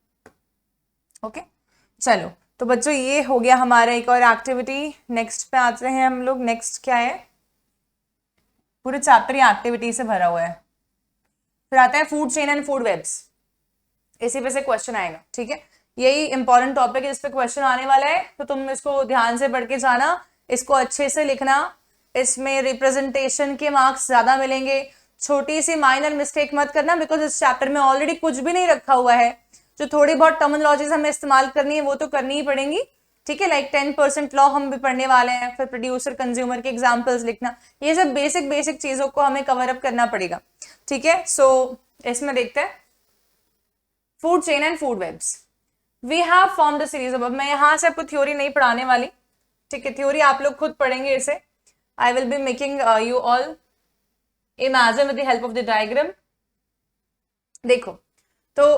ओके चलो, तो बच्चों ये हो गया हमारा एक और एक्टिविटी। नेक्स्ट पे आते हैं हम लोग। नेक्स्ट क्या है, पूरे चैप्टर ये एक्टिविटी से भरा हुआ है। फिर आता है food chain and food webs, इसी पे से क्वेश्चन आएगा। ठीक है, यही इंपॉर्टेंट टॉपिक है, इस पे क्वेश्चन आने वाला है, तो तुम इसको ध्यान से पढ़ के जाना, इसको अच्छे से लिखना। इसमें रिप्रेजेंटेशन के मार्क्स ज्यादा मिलेंगे, छोटी सी माइनर मिस्टेक मत करना, बिकॉज इस चैप्टर में ऑलरेडी कुछ भी नहीं रखा हुआ है। जो थोड़ी बहुत टर्मिनोलॉजीज हमें इस्तेमाल करनी है वो तो करनी ही पड़ेंगी। ठीक है, लाइक 10% लॉ हम भी पढ़ने वाले हैं, फिर प्रोड्यूसर कंज्यूमर के एग्जाम्पल्स लिखना, ये सब बेसिक चीजों को हमें कवर अप करना पड़ेगा। ठीक है, सो इसमें देखते हैं food chain and food webs. We have form the series. अब मैं यहाँ से आपको थ्योरी नहीं पढ़ाने वाली, ठीक है, थ्योरी आप लोग खुद पढ़ेंगे इसे। I will be making you all imagine with the help of the diagram. देखो, तो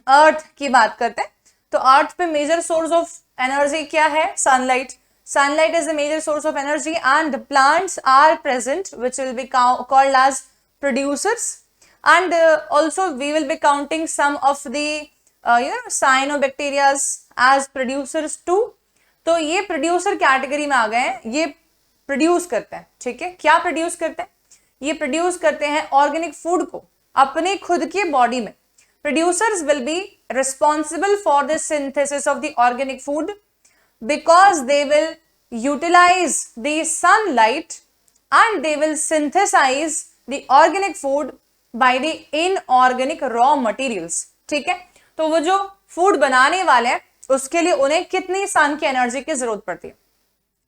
अर्थ की बात करते हैं, तो अर्थ पे मेजर सोर्स ऑफ एनर्जी क्या है? Sunlight. Sunlight is the major source of energy and plants are present which will be called as producers, and also we will be counting some of the cyanobacterias as producers too। तो ये producer category में आ गए हैं, ये produce करते हैं। ठीक है, क्या प्रोड्यूस करते हैं? ये प्रोड्यूस करते हैं ऑर्गेनिक फूड को अपने खुद के बॉडी में। Producers will be responsible for the synthesis of the organic food because they will utilize the sunlight and they will synthesise the organic food by the inorganic raw materials. ठीक है, तो वो जो फूड बनाने वाले हैं उसके लिए उन्हें कितनी सन की एनर्जी की जरूरत पड़ती है?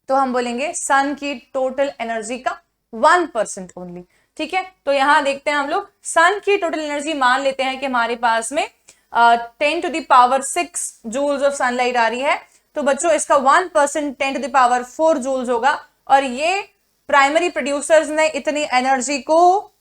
तो हम बोलेंगे सन की टोटल एनर्जी का 1% ओनली। ठीक है, तो यहां देखते हैं हम लोग सन की टोटल एनर्जी मान लेते हैं कि हमारे पास में 10⁶ जूल्स ऑफ सनलाइट आ रही है। तो बच्चों इसका 1% 10⁴ जूल्स होगा, और ये प्राइमरी प्रोड्यूसर्स ने इतनी एनर्जी को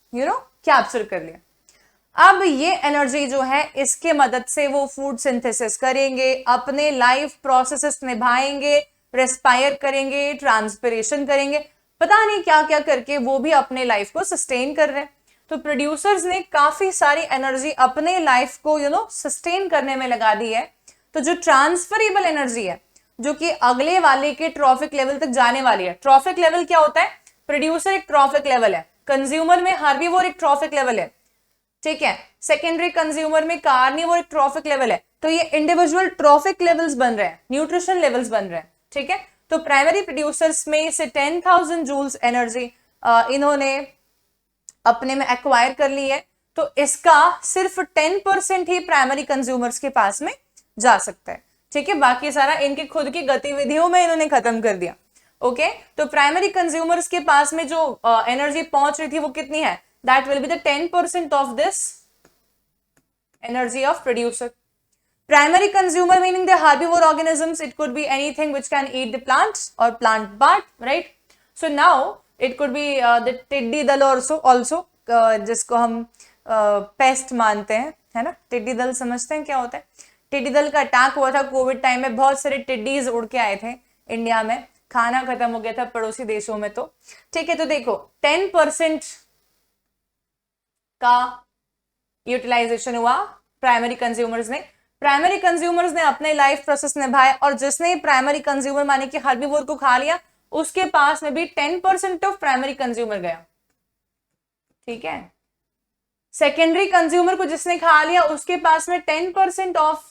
कैप्चर कर लिया। अब ये एनर्जी जो है इसके मदद से वो फूड सिंथेसिस करेंगे, अपने लाइफ प्रोसेसेस निभाएंगे, रेस्पायर करेंगे, ट्रांसपिरेशन करेंगे, पता नहीं क्या क्या करके वो भी अपने लाइफ को सस्टेन कर रहे हैं। तो प्रोड्यूसर्स ने काफी सारी एनर्जी अपने लाइफ को सस्टेन करने में लगा दी है। तो जो ट्रांसफरेबल एनर्जी है जो कि अगले वाले के ट्रॉफिक लेवल तक जाने वाली है। ट्रॉफिक लेवल क्या होता है? प्रोड्यूसर एक ट्रॉफिक लेवल है, कंज्यूमर में हर्बीवोर एक ट्रॉफिक लेवल है, ठीक है। सेकेंडरी कंज्यूमर में कार्निवोर एक ट्रॉफिक लेवल है। तो ये इंडिविजुअल ट्रॉफिक लेवल्स बन रहे हैं, न्यूट्रिशन लेवल्स बन रहे हैं, ठीक है। तो प्राइमरी प्रोड्यूसर्स में से 10,000 जूल्स एनर्जी इन्होंने अपने में एक्वायर कर ली है। तो इसका सिर्फ 10% ही प्राइमरी कंज्यूमर्स के पास में जा सकता है, ठीक है। बाकी सारा इनके खुद की गतिविधियों में इन्होंने खत्म कर दिया। ओके, तो प्राइमरी कंज्यूमर्स के पास में जो एनर्जी पहुंच रही थी वो कितनी है? That will be the 10% of this energy of producer. Primary consumer meaning the herbivore organisms. It could be anything which can eat the plants or plant part, right? So now it could be the टिड्डी दल also जिसको हम paste मानते हैं, है ना। टिड्डी दल समझते हैं क्या होता है? टिड्डी दल का अटैक हुआ था कोविड टाइम में, बहुत सारे टिड्डीज उड़ के आए थे इंडिया में, खाना खत्म हो गया था पड़ोसी देशों में। तो ठीक है, तो देखो 10% का यूटिलाइजेशन हुआ प्राइमरी कंज्यूमर्स ने। प्राइमरी कंज्यूमर्स ने अपने लाइफ प्रोसेस निभाए, और जिसने प्राइमरी कंज्यूमर माने कि हर्बीवोर को खा लिया, उसके पास में भी 10% ऑफ प्राइमरी कंज्यूमर गया, ठीक है। सेकेंडरी कंज्यूमर को जिसने खा लिया, उसके पास में 10% ऑफ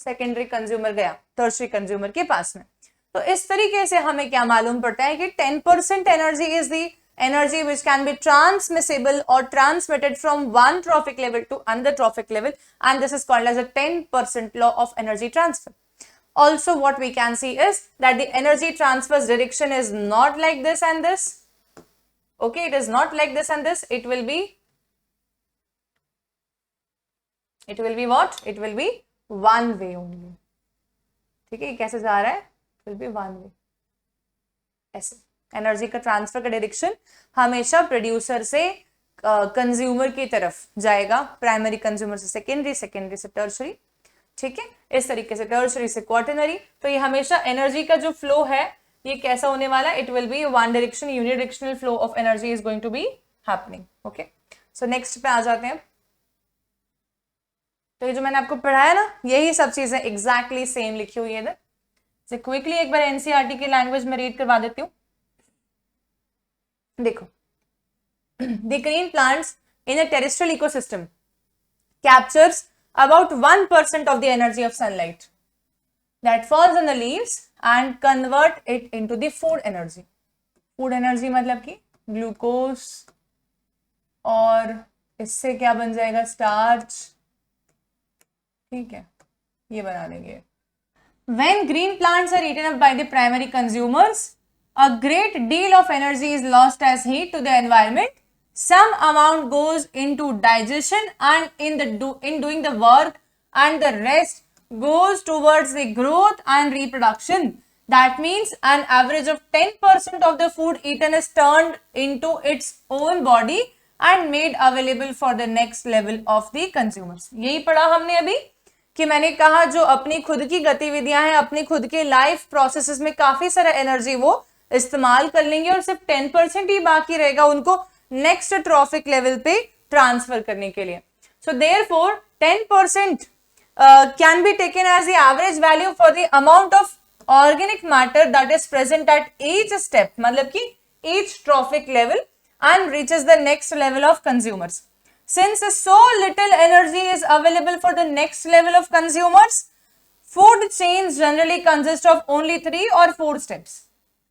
सेकेंडरी कंज्यूमर गया टर्शियरी कंज्यूमर के पास में। तो इस तरीके से हमें क्या मालूम पड़ता है कि 10% energy is the energy which can be transmissible or transmitted from one trophic level to another trophic level, and this is called as a 10% law of energy transfer. Also what we can see is that the energy transfer's direction is not like this and this. Okay, it is not like this and this. It will be what? It will be one way only. ठीक है, कैसे जा रहा है? It will be one way. ऐसे energy का transfer का direction हमेशा प्रोड्यूसर से कंज्यूमर की तरफ जाएगा, प्राइमरी कंज्यूमर से सेकेंडरी, सेकेंडरी से टर्शरी, ठीक है। इस तरीके से टर्शरी से क्वार्टनरी। तो ये हमेशा एनर्जी का जो फ्लो है ये कैसा होने वाला है? It will be one direction, unidirectional flow of energy is going to be happening. Okay, so next पे आ जाते हैं। तो ये जो मैंने आपको पढ़ाया ना, यही सब चीजें एग्जैक्टली सेम लिखी हुई है इधर। क्विकली एक बार एनसीईआरटी की लैंग्वेज में रीड करवा देती हूँ। देखो, the green plants in a terrestrial ecosystem captures about 1% of the energy of sunlight that falls on the leaves and convert it into the food energy. Food energy मतलब कि glucose, और इससे क्या बन जाएगा? स्टार्च, ठीक है, ये बना देंगे। When green plants are eaten up by the primary consumers, a great deal of energy is lost as heat to the environment. Some amount goes into digestion and in doing the work, and the rest goes towards the growth and reproduction. That means an average of 10% of the food eaten is turned into its own body and made available for the next level of the consumers. यही पढ़ा हमने अभी कि मैंने कहा जो अपनी खुद की गतिविधियां हैं, अपनी खुद के लाइफ प्रोसेसेस में काफी सारा एनर्जी वो इस्तेमाल कर लेंगे, और सिर्फ 10% ही बाकी रहेगा उनको नेक्स्ट ट्रॉफिक लेवल पे ट्रांसफर करने के लिए। So therefore 10% can be taken as the average value for the amount of organic matter that is present at each step, मतलब कि each trophic level, and reaches the next level of consumers. Since so little energy is available for the next level of consumers, food chains generally consist of only 3 or 4 steps.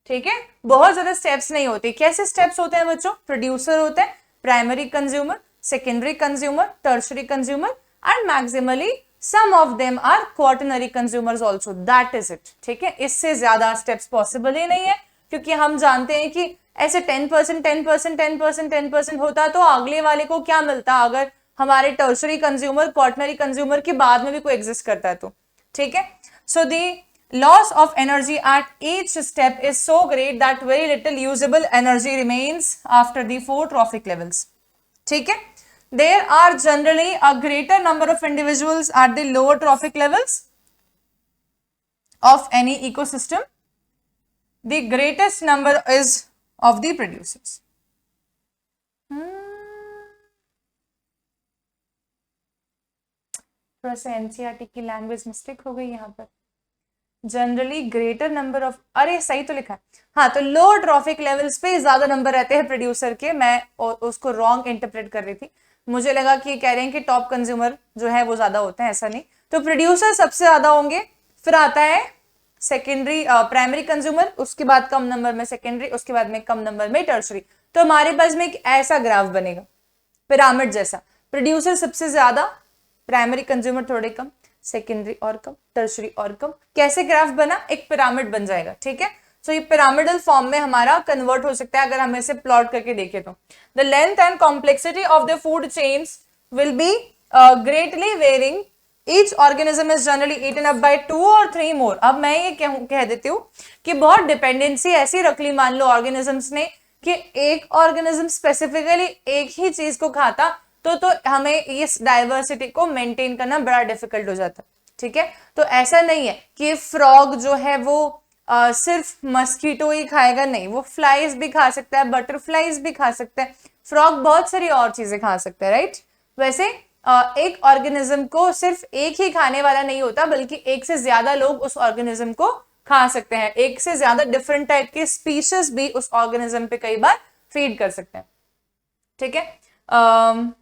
ठीक है, बहुत ज्यादा steps नहीं होती। कैसे steps होते हैं बच्चों? प्रोड्यूसर होते हैं, primary consumer, secondary consumer, tertiary consumer, and maximally some of them are quaternary consumers also. That is it, ठीक है। इससे ज्यादा स्टेप्स पॉसिबल ही नहीं है, क्योंकि हम जानते हैं कि ऐसे 10%, 10%, 10%, 10% होता तो अगले वाले को क्या मिलता अगर हमारे टर्शरी कंज्यूमर क्वार्टनरी कंज्यूमर के बाद में भी कोई एग्जिस्ट करता है तो, ठीक है। सो दी loss of energy at each step is so great that very little usable energy remains after the 4 trophic levels. ठीक है, there are generally a greater number of individuals at the lower trophic levels of any ecosystem. The greatest number is of the producers. थोड़ा सा NCERT की language mistake हो गई यहाँ पर। Generally greater number of, अरे सही तो लिखा है, हाँ तो लो ट्रॉफिक लेवल्स पे ज्यादा नंबर रहते हैं प्रोड्यूसर के, मैं उसको रॉन्ग इंटरप्रेट कर रही थी, मुझे लगा कि कह रहे हैं कि टॉप कंज्यूमर जो है वो ज्यादा होते हैं, ऐसा नहीं, तो प्रोड्यूसर सबसे ज्यादा होंगे, फिर आता है सेकेंडरी प्राइमरी कंज्यूमर, उसके बाद कम नंबर में सेकेंडरी, उसके बाद में कम नंबर में टर्शरी। तो हमारे पास में एक ऐसा ग्राफ बनेगा पिरामिड जैसा, प्रोड्यूसर सबसे ज्यादा, प्राइमरी कंज्यूमर थोड़े कम, सेकेंडरी और कम, टर्शरी और कम, कैसे ग्राफ बना, एक पिरामिड बन जाएगा, ठीक है। सो ये पिरामिडल फॉर्म में हमारा कन्वर्ट हो सकता है अगर हम इसे प्लॉट करके देखें तो। The length and complexity of the food chains will be greatly varying, each organism is generally eaten up by 2 or 3 more. अब मैं ये कह देती हूँ कि बहुत डिपेंडेंसी ऐसी रख ली मान लो ऑर्गेनिजम्स ने कि एक ऑर्गेनिज्म स्पेसिफिकली एक ही चीज को खाता तो हमें इस डाइवर्सिटी को मेंटेन करना बड़ा डिफिकल्ट हो जाता, ठीक है। तो ऐसा नहीं है कि फ्रॉग जो है वो सिर्फ मस्कीटो ही खाएगा, नहीं, वो फ्लाइज भी खा सकता है, बटरफ्लाइज भी खा सकता है, फ्रॉग बहुत सारी और चीजें खा सकता है, राइट। वैसे एक ऑर्गेनिज्म को सिर्फ एक ही खाने वाला नहीं होता, बल्कि एक से ज्यादा लोग उस ऑर्गेनिज्म को खा सकते हैं, एक से ज्यादा डिफरेंट टाइप के स्पीशीज भी उस ऑर्गेनिज्म पे कई बार फीड कर सकते हैं, ठीक है।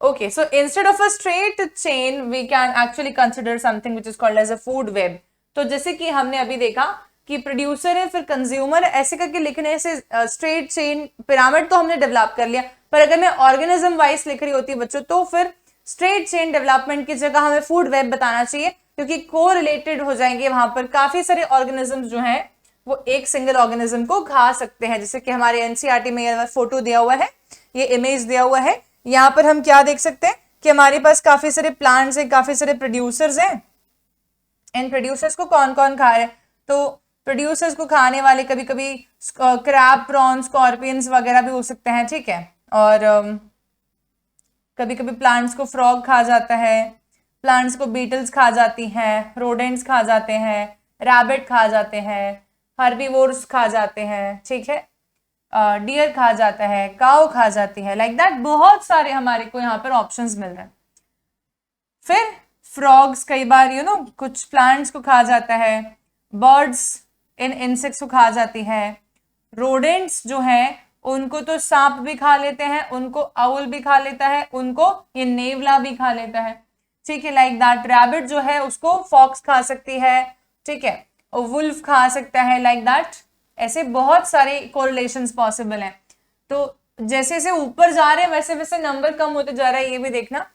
Okay, so instead of a straight chain, we can actually consider something which is called as a food web. तो जैसे कि हमने अभी देखा कि प्रोड्यूसर है फिर कंज्यूमर, ऐसे करके लिखने से स्ट्रेट चेन पिरामिड तो हमने डेवलप कर लिया, पर अगर मैं ऑर्गेनिज्म वाइज लिख रही होती बच्चों तो फिर स्ट्रेट चेन डेवलपमेंट की जगह हमें फूड वेब बताना चाहिए, क्योंकि को रिलेटेड हो जाएंगे, वहां पर काफी सारे ऑर्गेनिज्म जो हैं वो एक सिंगल ऑर्गेनिज्म को खा सकते हैं। जैसे कि हमारे एनसीईआरटी में ये फोटो दिया हुआ है, ये इमेज दिया हुआ है, यहाँ पर हम क्या देख सकते हैं कि हमारे पास काफी सारे प्लांट्स हैं, काफी सारे प्रोड्यूसर्स हैं, इन प्रोड्यूसर्स को कौन कौन खा रहे हैं, तो प्रोड्यूसर्स को खाने वाले कभी कभी क्रैब, प्रॉन्स, स्कॉर्पियंस वगैरह भी हो सकते हैं, ठीक है। और कभी कभी प्लांट्स को फ्रॉग खा जाता है, प्लांट्स को बीटल्स खा जाती हैं, रोडेंट्स खा जाते हैं, रैबिट खा जाते हैं, हर्बीवोर्स खा जाते हैं, ठीक है, डियर खा जाता है, काऊ खा जाती है, लाइक दैट बहुत सारे हमारे को यहाँ पर ऑप्शंस मिल रहे हैं। फिर फ्रॉग्स कई बार कुछ प्लांट्स को खा जाता है, बर्ड्स इन इंसेक्ट्स को खा जाती है, रोडेंट्स जो हैं उनको तो सांप भी खा लेते हैं, उनको आउल भी खा लेता है, उनको ये नेवला भी खा लेता है, ठीक है, लाइक दैट। रैबिट जो है उसको फॉक्स खा सकती है, ठीक है, और वुल्फ खा सकता है, लाइक दैट। ऐसे बहुत सारे कोरिलेशंस पॉसिबल हैं। तो जैसे जैसे ऊपर जा रहे हैं वैसे वैसे नंबर कम होते जा रहा है, ये भी देखना।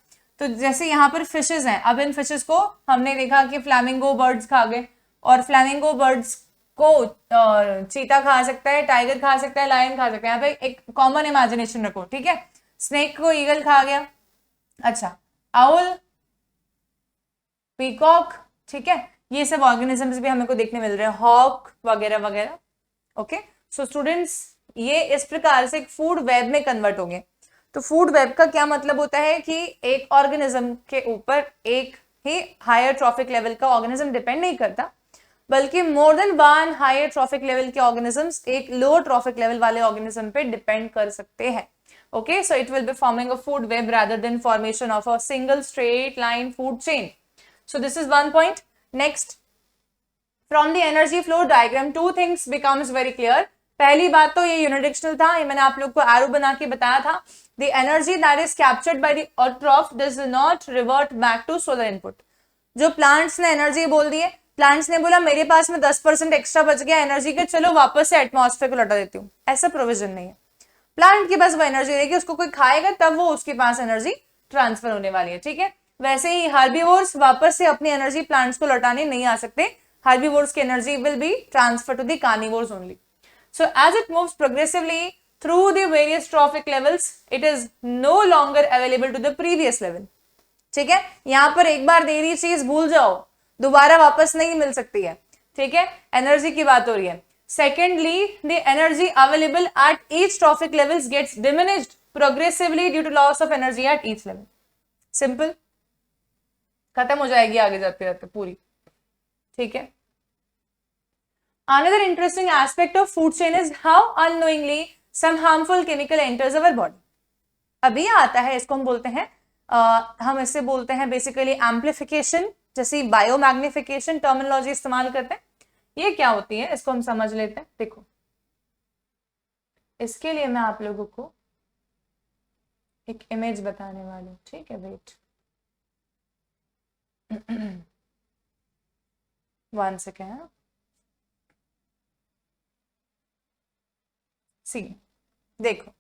तो जैसे यहाँ पर फिशेस हैं, अब इन फिशेस को हमने देखा कि फ्लैमिंगो बर्ड्स खा गए, और फ्लैमिंगो बर्ड्स को चीता खा सकता है, टाइगर खा सकता है, लायन खा सकता है। यहाँ पे एक कॉमन इमेजिनेशन रखो, ठीक है। स्नेक को ईगल खा गया, अच्छा, आउल, पीकॉक, ठीक है, ये सब ऑर्गेनिजम्स भी हमें को देखने मिल रहे हैं, हॉक वगैरह वगैरह। ओके, सो स्टूडेंट्स ये इस प्रकार से एक फूड वेब में कन्वर्ट होंगे। तो फूड वेब का क्या मतलब होता है कि एक ऑर्गेनिज्म के ऊपर एक ही हायर ट्रॉफिक लेवल का ऑर्गेनिज्म डिपेंड नहीं करता, बल्कि more than one higher trophic level के ऑर्गेनिजम्स एक लो ट्रॉफिक लेवल वाले ऑर्गेनिज्म पे डिपेंड कर सकते हैं। Okay, so it will be forming a food web rather than formation of a single straight line food chain. So this is one point. Next, from the energy flow diagram, two things becomes very clear. पहली बात तो ये यूनिडिरेक्शनल था, ये मैंने आप लोग को एरो बना के बताया था। The energy that is captured by the autotroph does not revert back to solar input. जो प्लांट्स ने एनर्जी बोल दी है, प्लांट्स ने बोला मेरे पास में 10% एक्स्ट्रा बच गया एनर्जी के, चलो वापस से एटमॉस्फेयर को लौटा देती हूँ, ऐसा प्रोविजन नहीं है। प्लांट के पास वो एनर्जी रहेगी, उसको कोई खाएगा तब वो उसके पास एनर्जी ट्रांसफर होने वाली है, ठीक है। वैसे ही हार्बीवोर्स वापस से अपनी एनर्जी प्लांट्स को लौटाने नहीं आ सकते, हार्बीवोर्स की energy will be transfer to the carnivores only. So as it moves progressively through the various trophic levels, it is no longer available to the previous level, ठीक है। यहाँ पर एक बार दे रही चीज भूल जाओ, दोबारा वापस नहीं मिल सकती है, ठीक है, एनर्जी की बात हो रही है। Secondly, the energy available at each trophic levels gets diminished progressively due to loss of energy at each level. Simple. खत्म हो जाएगी आगे जाते जाते पूरी, ठीक है। Another interesting aspect of food chain is how unknowingly some harmful chemical enters our body. अभी आता है, इसको हम बोलते हैं हम इससे बोलते हैं बेसिकली एम्प्लीफिकेशन, जैसे बायोमैग्निफिकेशन टर्मिनोलॉजी इस्तेमाल करते हैं, ये क्या होती है इसको हम समझ लेते हैं। देखो, इसके लिए मैं आप लोगों को एक इमेज बताने वाली हूँ, ठीक है, वेट 1 सेकेंड। सी, देखो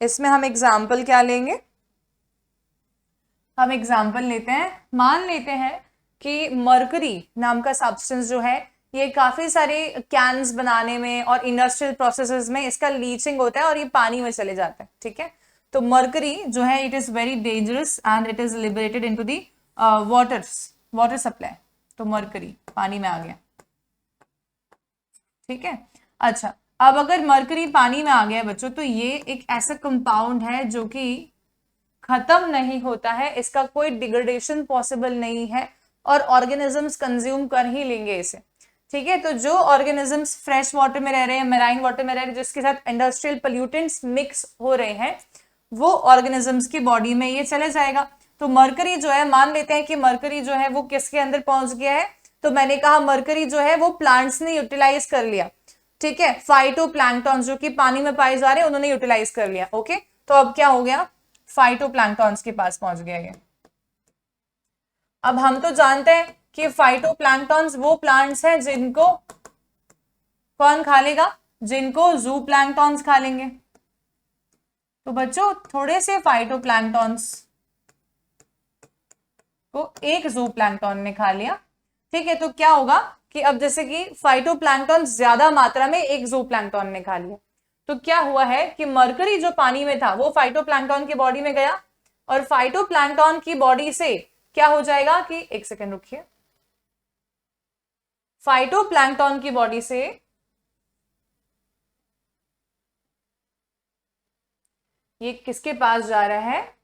इसमें हम एग्जाम्पल क्या लेंगे, हम एग्जाम्पल लेते हैं, मान लेते हैं कि मरकरी नाम का सब्सटेंस जो है ये काफी सारे कैन्स बनाने में और इंडस्ट्रियल प्रोसेसेस में इसका लीचिंग होता है और ये पानी में चले जाते हैं, ठीक है। तो मरकरी जो है it is very dangerous and it is liberated into the water supply. तो मरकरी पानी में आ गया, ठीक है। अच्छा, अब अगर मरकरी पानी में आ गया बच्चों, तो ये एक ऐसा कंपाउंड है जो कि खत्म नहीं होता है, इसका कोई डिग्रेडेशन पॉसिबल नहीं है और ऑर्गेनिजम्स कंज्यूम कर ही लेंगे इसे, ठीक है। तो जो ऑर्गेनिजम्स फ्रेश वाटर में रह रहे हैं, मेराइन वाटर में रह रहे हैं, जिसके साथ इंडस्ट्रियल पोल्यूटेंट्स मिक्स हो रहे हैं, वो ऑर्गेनिजम्स की बॉडी में ये चले जाएगा। तो मरकरी जो है, मान लेते हैं कि मरकरी जो है वो किसके अंदर पहुंच गया है, तो मैंने कहा मरकरी जो है वो प्लांट्स ने यूटिलाइज कर लिया, ठीक है। फाइटोप्लैंक्टन जो कि पानी में पाए जा रहे हैं उन्होंने यूटिलाइज कर लिया, ओके। तो अब क्या हो गया, फाइटोप्लैंक्टन्स के पास पहुंच गया ये। अब हम तो जानते हैं कि फाइटोप्लैंक्टन्स वो प्लांट्स हैं जिनको कौन खा लेगा, जिनको ज़ूप्लैंक्टन्स खा लेंगे। तो बच्चों थोड़े से फाइटोप्लैंक्टन्स को एक ज़ूप्लैंक्टन ने खा लिया, ठीक है। तो क्या होगा कि अब जैसे कि फाइटोप्लैंक्टन ज्यादा मात्रा में एक ज़ूप्लैंक्टन ने खा लिया, तो क्या हुआ है कि मरकरी जो पानी में था वो फाइटोप्लैंक्टन की बॉडी में गया और फाइटोप्लैंक्टन की बॉडी से क्या हो जाएगा कि, एक सेकेंड रुकिए, फाइटोप्लैंक्टन की बॉडी से ये किसके पास जा रहा है,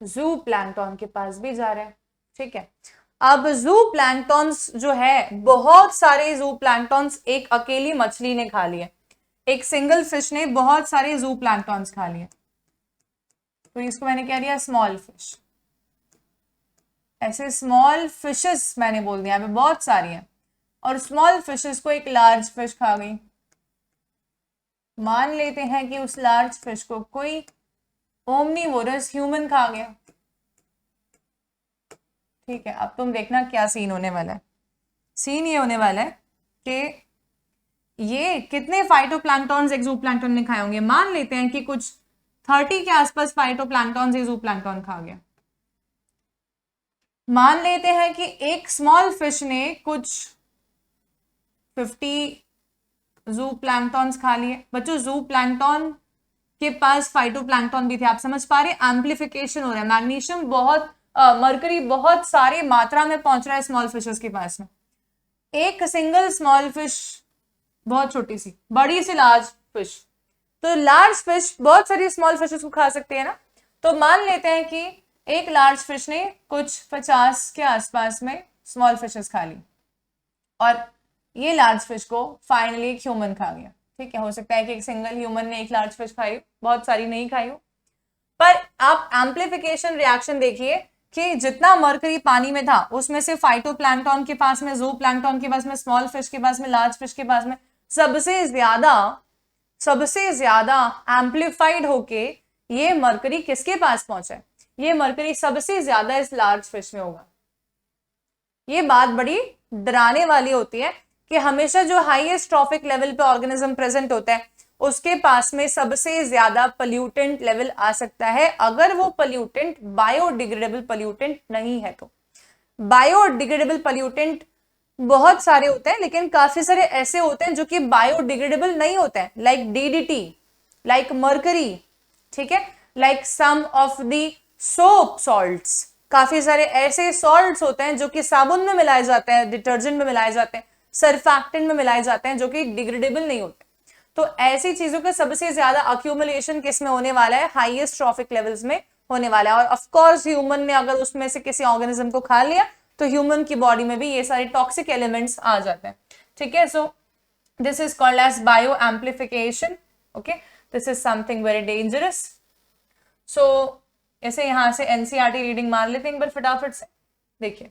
ज़ूप्लैंक्टन के पास भी जा रहा है, ठीक है। अब ज़ूप्लैंक्टन्स जो है, बहुत सारे ज़ूप्लैंक्टन्स एक अकेली मछली ने खा लिए, एक सिंगल फिश ने बहुत सारे ज़ूप्लैंक्टन्स खा लिए। तो इसको मैंने क्या दिया, स्मॉल फिश। ऐसे स्मॉल फिशेस मैंने बोल दिया, यहाँ पे बहुत सारी हैं, और स्मॉल फिशेस को एक लार्ज फिश खा गई। मान लेते हैं कि उस लार्ज फिश को कोई ओमनीवोरस ह्यूमन खा गया, ठीक है। अब तुम देखना क्या सीन होने वाला है। सीन ये होने वाला है कि ये कितने फाइटोप्लैंक्टन्स एक ज़ूप्लैंक्टन ने खाए होंगे। मान लेते हैं कि कुछ 30 के आसपास फाइटोप्लैंक्टन्स एक ज़ूप्लैंक्टन खा गया। मान लेते हैं कि एक स्मॉल फिश ने कुछ 50 ज़ूप्लैंक्टन्स खा लिए। बच्चों ज़ूप्लैंक्टन के पास फाइटोप्लैंक्टन भी थे, आप समझ पा रहे, एम्प्लीफिकेशन हो रहा है, मैग्नीशियम बहुत मरकरी बहुत सारी मात्रा में पहुंच रहा है स्मॉल फिशेस के पास में। एक सिंगल स्मॉल फिश बहुत छोटी सी, बड़ी सी लार्ज फिश, तो लार्ज फिश बहुत सारी स्मॉल फिशेस को खा सकती है ना। तो मान लेते हैं कि एक लार्ज फिश ने कुछ 50 के आसपास में स्मॉल फिशेस खा ली और ये लार्ज फिश को फाइनली एक ह्यूमन खा गया, ठीक है। हो सकता है कि एक सिंगल ह्यूमन ने एक लार्ज फिश खाई, बहुत सारी नहीं खाई हो, पर आप एम्प्लीफिकेशन रिएक्शन देखिए कि जितना मरकरी पानी में था उसमें से फाइटोप्लैंक्टन के पास में, ज़ूप्लैंक्टन के पास में, स्मॉल फिश के पास में, लार्ज फिश के पास में सबसे ज्यादा एम्प्लीफाइड होके ये मरकरी किसके पास पहुंचा है, ये मरकरी सबसे ज्यादा इस लार्ज फिश में होगा। ये बात बड़ी डराने वाली होती है कि हमेशा जो हाईएस्ट ट्रॉफिक लेवल पे ऑर्गेनिज्म प्रेजेंट होता है उसके पास में सबसे ज्यादा पोल्यूटेंट लेवल आ सकता है, अगर वो पोल्यूटेंट बायोडिग्रेडेबल पोल्यूटेंट नहीं है तो। बायोडिग्रेडेबल पोल्यूटेंट बहुत सारे होते हैं, लेकिन काफी सारे ऐसे होते हैं जो कि बायोडिग्रेडेबल नहीं होते हैं, लाइक डीडीटी, लाइक मरकरी, ठीक है, like some of the soap salts. काफी सारे ऐसे सॉल्ट्स होते हैं जो कि साबुन में मिलाए जाते हैं, डिटर्जेंट में मिलाए जाते हैं, सर्फैक्टेंट में मिलाए जाते हैं, जो कि डिग्रेडेबल नहीं होते। तो ऐसी चीजों का सबसे ज्यादा अक्यूमुलेशन किस में होने वाला है, हाईएस्ट ट्रॉफिक लेवल्स में होने वाला है। और ऑफ कोर्स ह्यूमन ने अगर उसमें से किसी ऑर्गेनिज्म को खा लिया तो ह्यूमन की बॉडी में भी ये सारे टॉक्सिक एलिमेंट्स आ जाते हैं, ठीक है। So this is called as bio amplification, okay, this is something very dangerous. So ऐसे यहाँ से एनसीईआरटी रीडिंग मान लेते हैं एक बार फटाफट से, देखिए।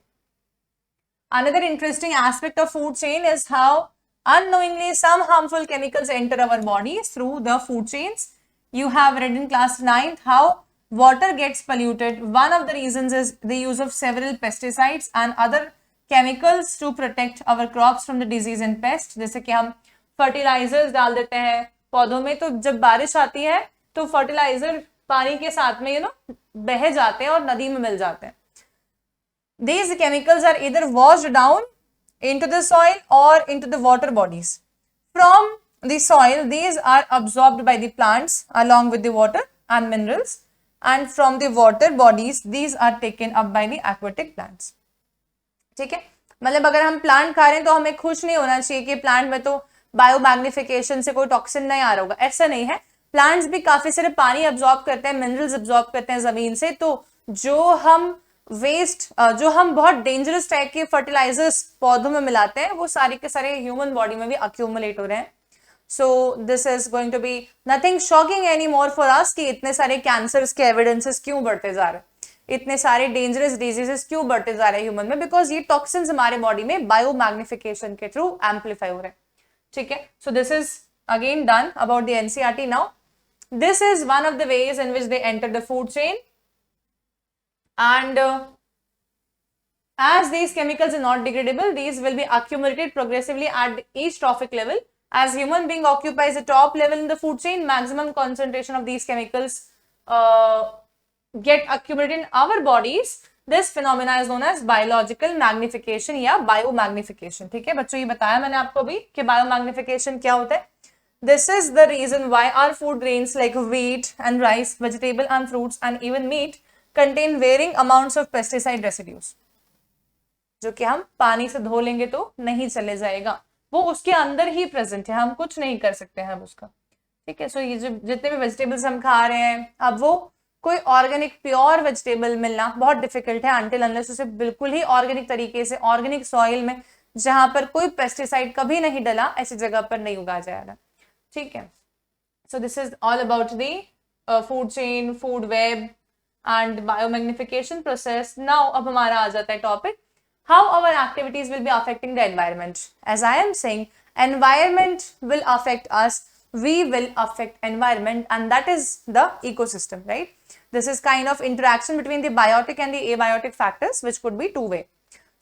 Another interesting aspect of food chain is how unknowingly some harmful chemicals enter our bodies through the food chains. You have read in class 9th how water gets polluted. One of the reasons is the use of several pesticides and other chemicals to protect our crops from the disease and pest. जैसे कि हम fertilizers डाल देते हैं पौधों में, तो जब बारिश आती है तो fertilizer पानी के साथ में बह जाते हैं और नदी में मिल जाते हैं. These chemicals are either washed down into the soil or into the water bodies. From the soil, these are absorbed by the plants along with the water and minerals, and from the water bodies, these are taken up by the aquatic plants. ठीक है, मतलब अगर हम plant खा रहे हैं तो हमें खुश नहीं होना चाहिए कि प्लांट में तो बायोमैग्निफिकेशन से कोई टॉक्सिन नहीं आ रहा होगा, ऐसा नहीं है. प्लांट्स भी काफी सारे पानी अब्सॉर्ब करते हैं, मिनरल्स अब्सॉर्ब करते हैं जमीन से. तो जो हम बहुत डेंजरस टाइप के फर्टिलाइजर्स पौधों में मिलाते हैं वो सारे के सारे ह्यूमन बॉडी में भी अक्यूमुलेट हो रहे हैं. So this is going to be nothing shocking any more for us कि इतने सारे कैंसर्स के एविडेंसेस क्यों बढ़ते जा रहे हैं, इतने सारे डेंजरस डिजीजेस क्यों बढ़ते जा रहे हैं ह्यूमन में, बिकॉज ये टॉक्सिन्स हमारे बॉडी में बायोमैग्निफिकेशन के थ्रू एम्पलीफाई हो रहे हैं. ठीक है, so this is again done about the NCERT. Now this is one of the ways in which they enter the food chain. And as these chemicals are not degradable, these will be accumulated progressively at each trophic level. As human being occupies the top level in the food chain, maximum concentration of these chemicals get accumulated in our bodies. This phenomena is known as biological magnification या biomagnification. ठीक है बच्चों, ये बताया मैंने आपको भी कि biomagnification क्या होता है. This is the reason why our food grains like wheat and rice, vegetable and fruits and even meat contain varying amounts of pesticide residues, जो कि हम पानी से धो लेंगे तो नहीं चले जाएगा, वो उसके अंदर ही प्रेजेंट है, हम कुछ नहीं कर सकते हैं अब उसका. ठीक है, सो ये जो जितने भी वेजिटेबल्स हम खा रहे हैं, अब वो कोई ऑर्गेनिक प्योर वेजिटेबल मिलना बहुत डिफिकल्ट है अनटिल अनलेस उसे बिल्कुल ही ऑर्गेनिक तरीके से ऑर्गेनिक सॉइल में जहां पर कोई पेस्टिसाइड कभी नहीं डला ऐसी जगह पर नहीं उगाया जाएगा. ठीक है, so this is all about the food chain, food web and biomagnification process. Now अब हमारा आ जाता है topic how our activities will be affecting the environment. As I am saying, environment will affect us, we will affect environment, and that is the ecosystem, right? This is kind of interaction between the biotic and the abiotic factors which could be two way.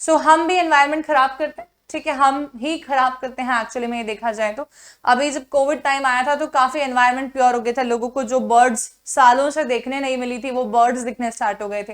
So हम भी environment खराब करते हैं. ठीक है, हम ही खराब करते हैं एक्चुअली में, ये देखा जाए तो. अभी जब कोविड टाइम आया था तो काफी एनवायरनमेंट प्योर हो गया था, लोगों को जो बर्ड्स सालों से देखने नहीं मिली थी वो बर्ड्स दिखने स्टार्ट हो गए थे.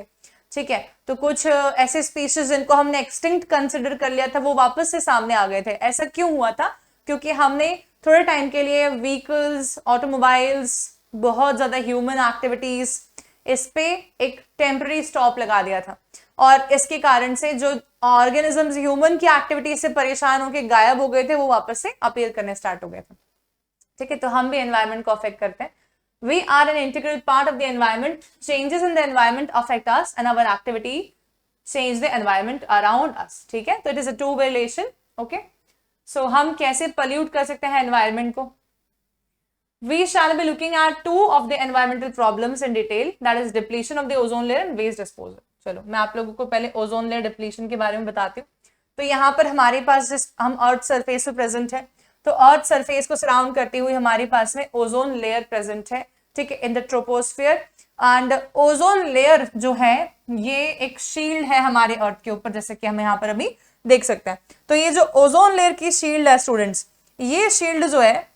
ठीक है, तो कुछ ऐसे स्पीशीज जिनको हमने एक्सटिंक्ट कंसिडर कर लिया था वो वापस से सामने आ गए थे. ऐसा क्यों हुआ था? क्योंकि हमने थोड़े टाइम के लिए व्हीकल्स, ऑटोमोबाइल्स, बहुत ज्यादा ह्यूमन एक्टिविटीज, इस पे एक टेम्पररी स्टॉप लगा दिया था, और इसके कारण से जो ऑर्गेनिजम्स ह्यूमन की एक्टिविटी से परेशान होकर गायब हो गए थे वो वापस से अपीयर करने स्टार्ट हो गए थे. ठीक है, तो हम भी एनवायरनमेंट को अफेक्ट करते हैं. We are an integral part of the environment. Changes in the environment affect us and our activity change the environment around us. ठीक है, तो it is a two way relation. Okay, so हम कैसे pollute कर सकते हैं environment को? We shall be looking at two of the environmental problems in detail, that is depletion of the ozone layer and waste disposal. चलो मैं आप लोगों को पहले ओजोन लेयर डिप्लीशन के बारे में बताती हूँ. तो यहाँ पर हमारे पास हम अर्थ सरफेस पे प्रेजेंट है, तो अर्थ सरफेस को सराउंड करती हुई हमारे पास में ओजोन लेयर प्रेजेंट है. ठीक है, in the troposphere. And ozone layer जो है ये एक शील्ड है हमारे अर्थ के ऊपर, जैसे कि हम यहाँ पर अभी देख सकते हैं. तो ये जो ओजोन लेयर की शील्ड है स्टूडेंट्स, ये शील्ड जो है,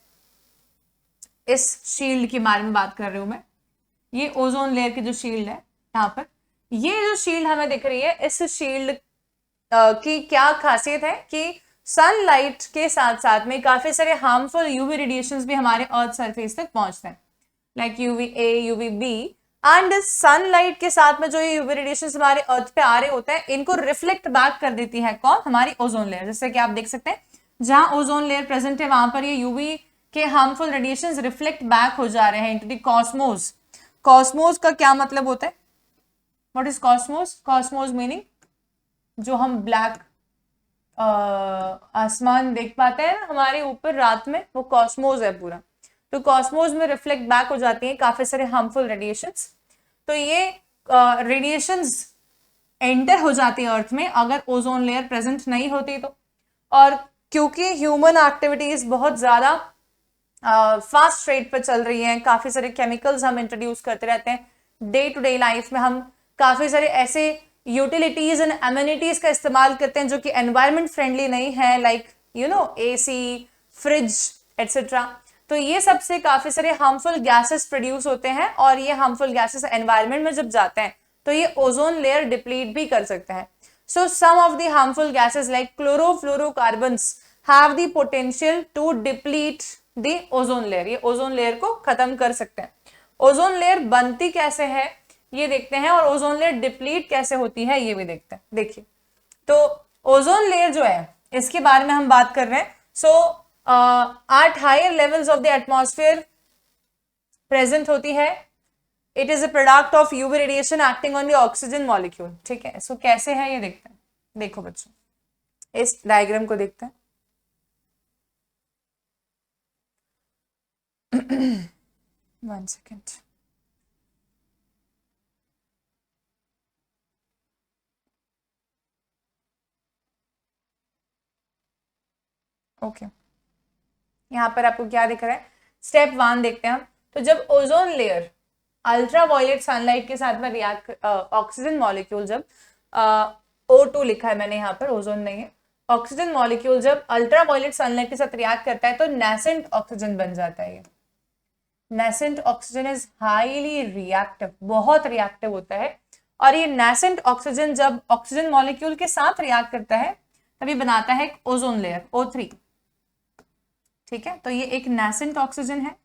इस शील्ड के बारे में बात कर रही हूं मैं, ये ओजोन लेयर की जो शील्ड है यहाँ पर, ये जो शील्ड हमें दिख रही है, इस शील्ड की क्या खासियत है कि सनलाइट के साथ साथ में काफी सारे हार्मफुल यूवी रेडिएशंस भी हमारे अर्थ सरफेस तक पहुंचते हैं, like UVA, UVB. And sunlight के साथ में जो ये यूवी रेडिएशंस हमारे अर्थ पे आ रहे होते हैं, इनको रिफ्लेक्ट बैक कर देती है कौन? हमारी ओजोन लेयर. जैसे कि आप देख सकते हैं जहां ओजोन लेयर प्रेजेंट है वहां पर ये यूवी के हार्मफुल रेडिएशंस रिफ्लेक्ट बैक हो जा रहे हैं इनटू द कॉस्मोस. कॉस्मोस का क्या मतलब होता है? What is Cosmos? Cosmos meaning जो हम ब्लैक आसमान देख पाते हैं ना हमारे ऊपर रात में, वो कॉस्मोस है पूरा. तो कॉस्मोस में रिफ्लेक्ट बैक हो जाती है काफी सारे हार्मफुल रेडिएशंस. तो ये रेडिएशंस एंटर हो जाती है अर्थ में अगर ओजोन लेयर प्रेजेंट नहीं होती तो। और क्योंकि ह्यूमन एक्टिविटीज बहुत ज्यादा फास्ट रेट पर चल रही हैं, काफी सारे केमिकल्स हम इंट्रोड्यूस करते रहते हैं डे टू डे लाइफ में, हम काफी सारे ऐसे यूटिलिटीज एंड एमिनिटीज का इस्तेमाल करते हैं जो कि एनवायरमेंट फ्रेंडली नहीं है, like you know AC, fridge etcetera. तो ये सबसे काफी सारे हार्मफुल गैसेस प्रोड्यूस होते हैं और ये हार्मफुल गैसेस एनवायरमेंट में जब जाते हैं तो ये ओजोन लेयर डिप्लीट भी कर सकते हैं। So some of the harmful gases like chlorofluorocarbons have the potential to deplete the ozone layer, ये ओजोन लेयर को खत्म कर सकते हैं। ओजोन लेयर बनती कैसे है ये देखते हैं, और ओजोन लेयर डिप्लीट कैसे होती है ये भी देखते हैं। देखिए, तो ओजोन लेयर जो है इसके बारे में हम बात कर रहे हैं। So at higher levels of the atmosphere present होती है। It is a product of UV radiation acting on the oxygen molecule. ठीक है, सो कैसे है ये देखते हैं। देखो बच्चों, इस डायग्राम को देखते हैं। One second. ओके, यहाँ पर आपको क्या दिख रहा है, स्टेप 1 देखते हैं हम। तो जब ozone layer ultraviolet sunlight के साथ में रिएक्ट, ऑक्सीजन मॉलिक्यूल जब O2 लिखा है मैंने यहाँ पर, ओजोन नहीं है, ऑक्सीजन मॉलिक्यूल जब अल्ट्रा वायलेट सनलाइट के साथ रिएक्ट करता है तो नेसेंट ऑक्सीजन बन जाता है। ये nascent oxygen is highly reactive, बहुत रिएक्टिव होता है। और ये नेसेंट ऑक्सीजन जब ऑक्सीजन मॉलिक्यूल के साथ रिएक्ट करता है तभी बनाता है एक ओजोन लेयर O3। ठीक है, तो ये एक नेसेंट ऑक्सीजन है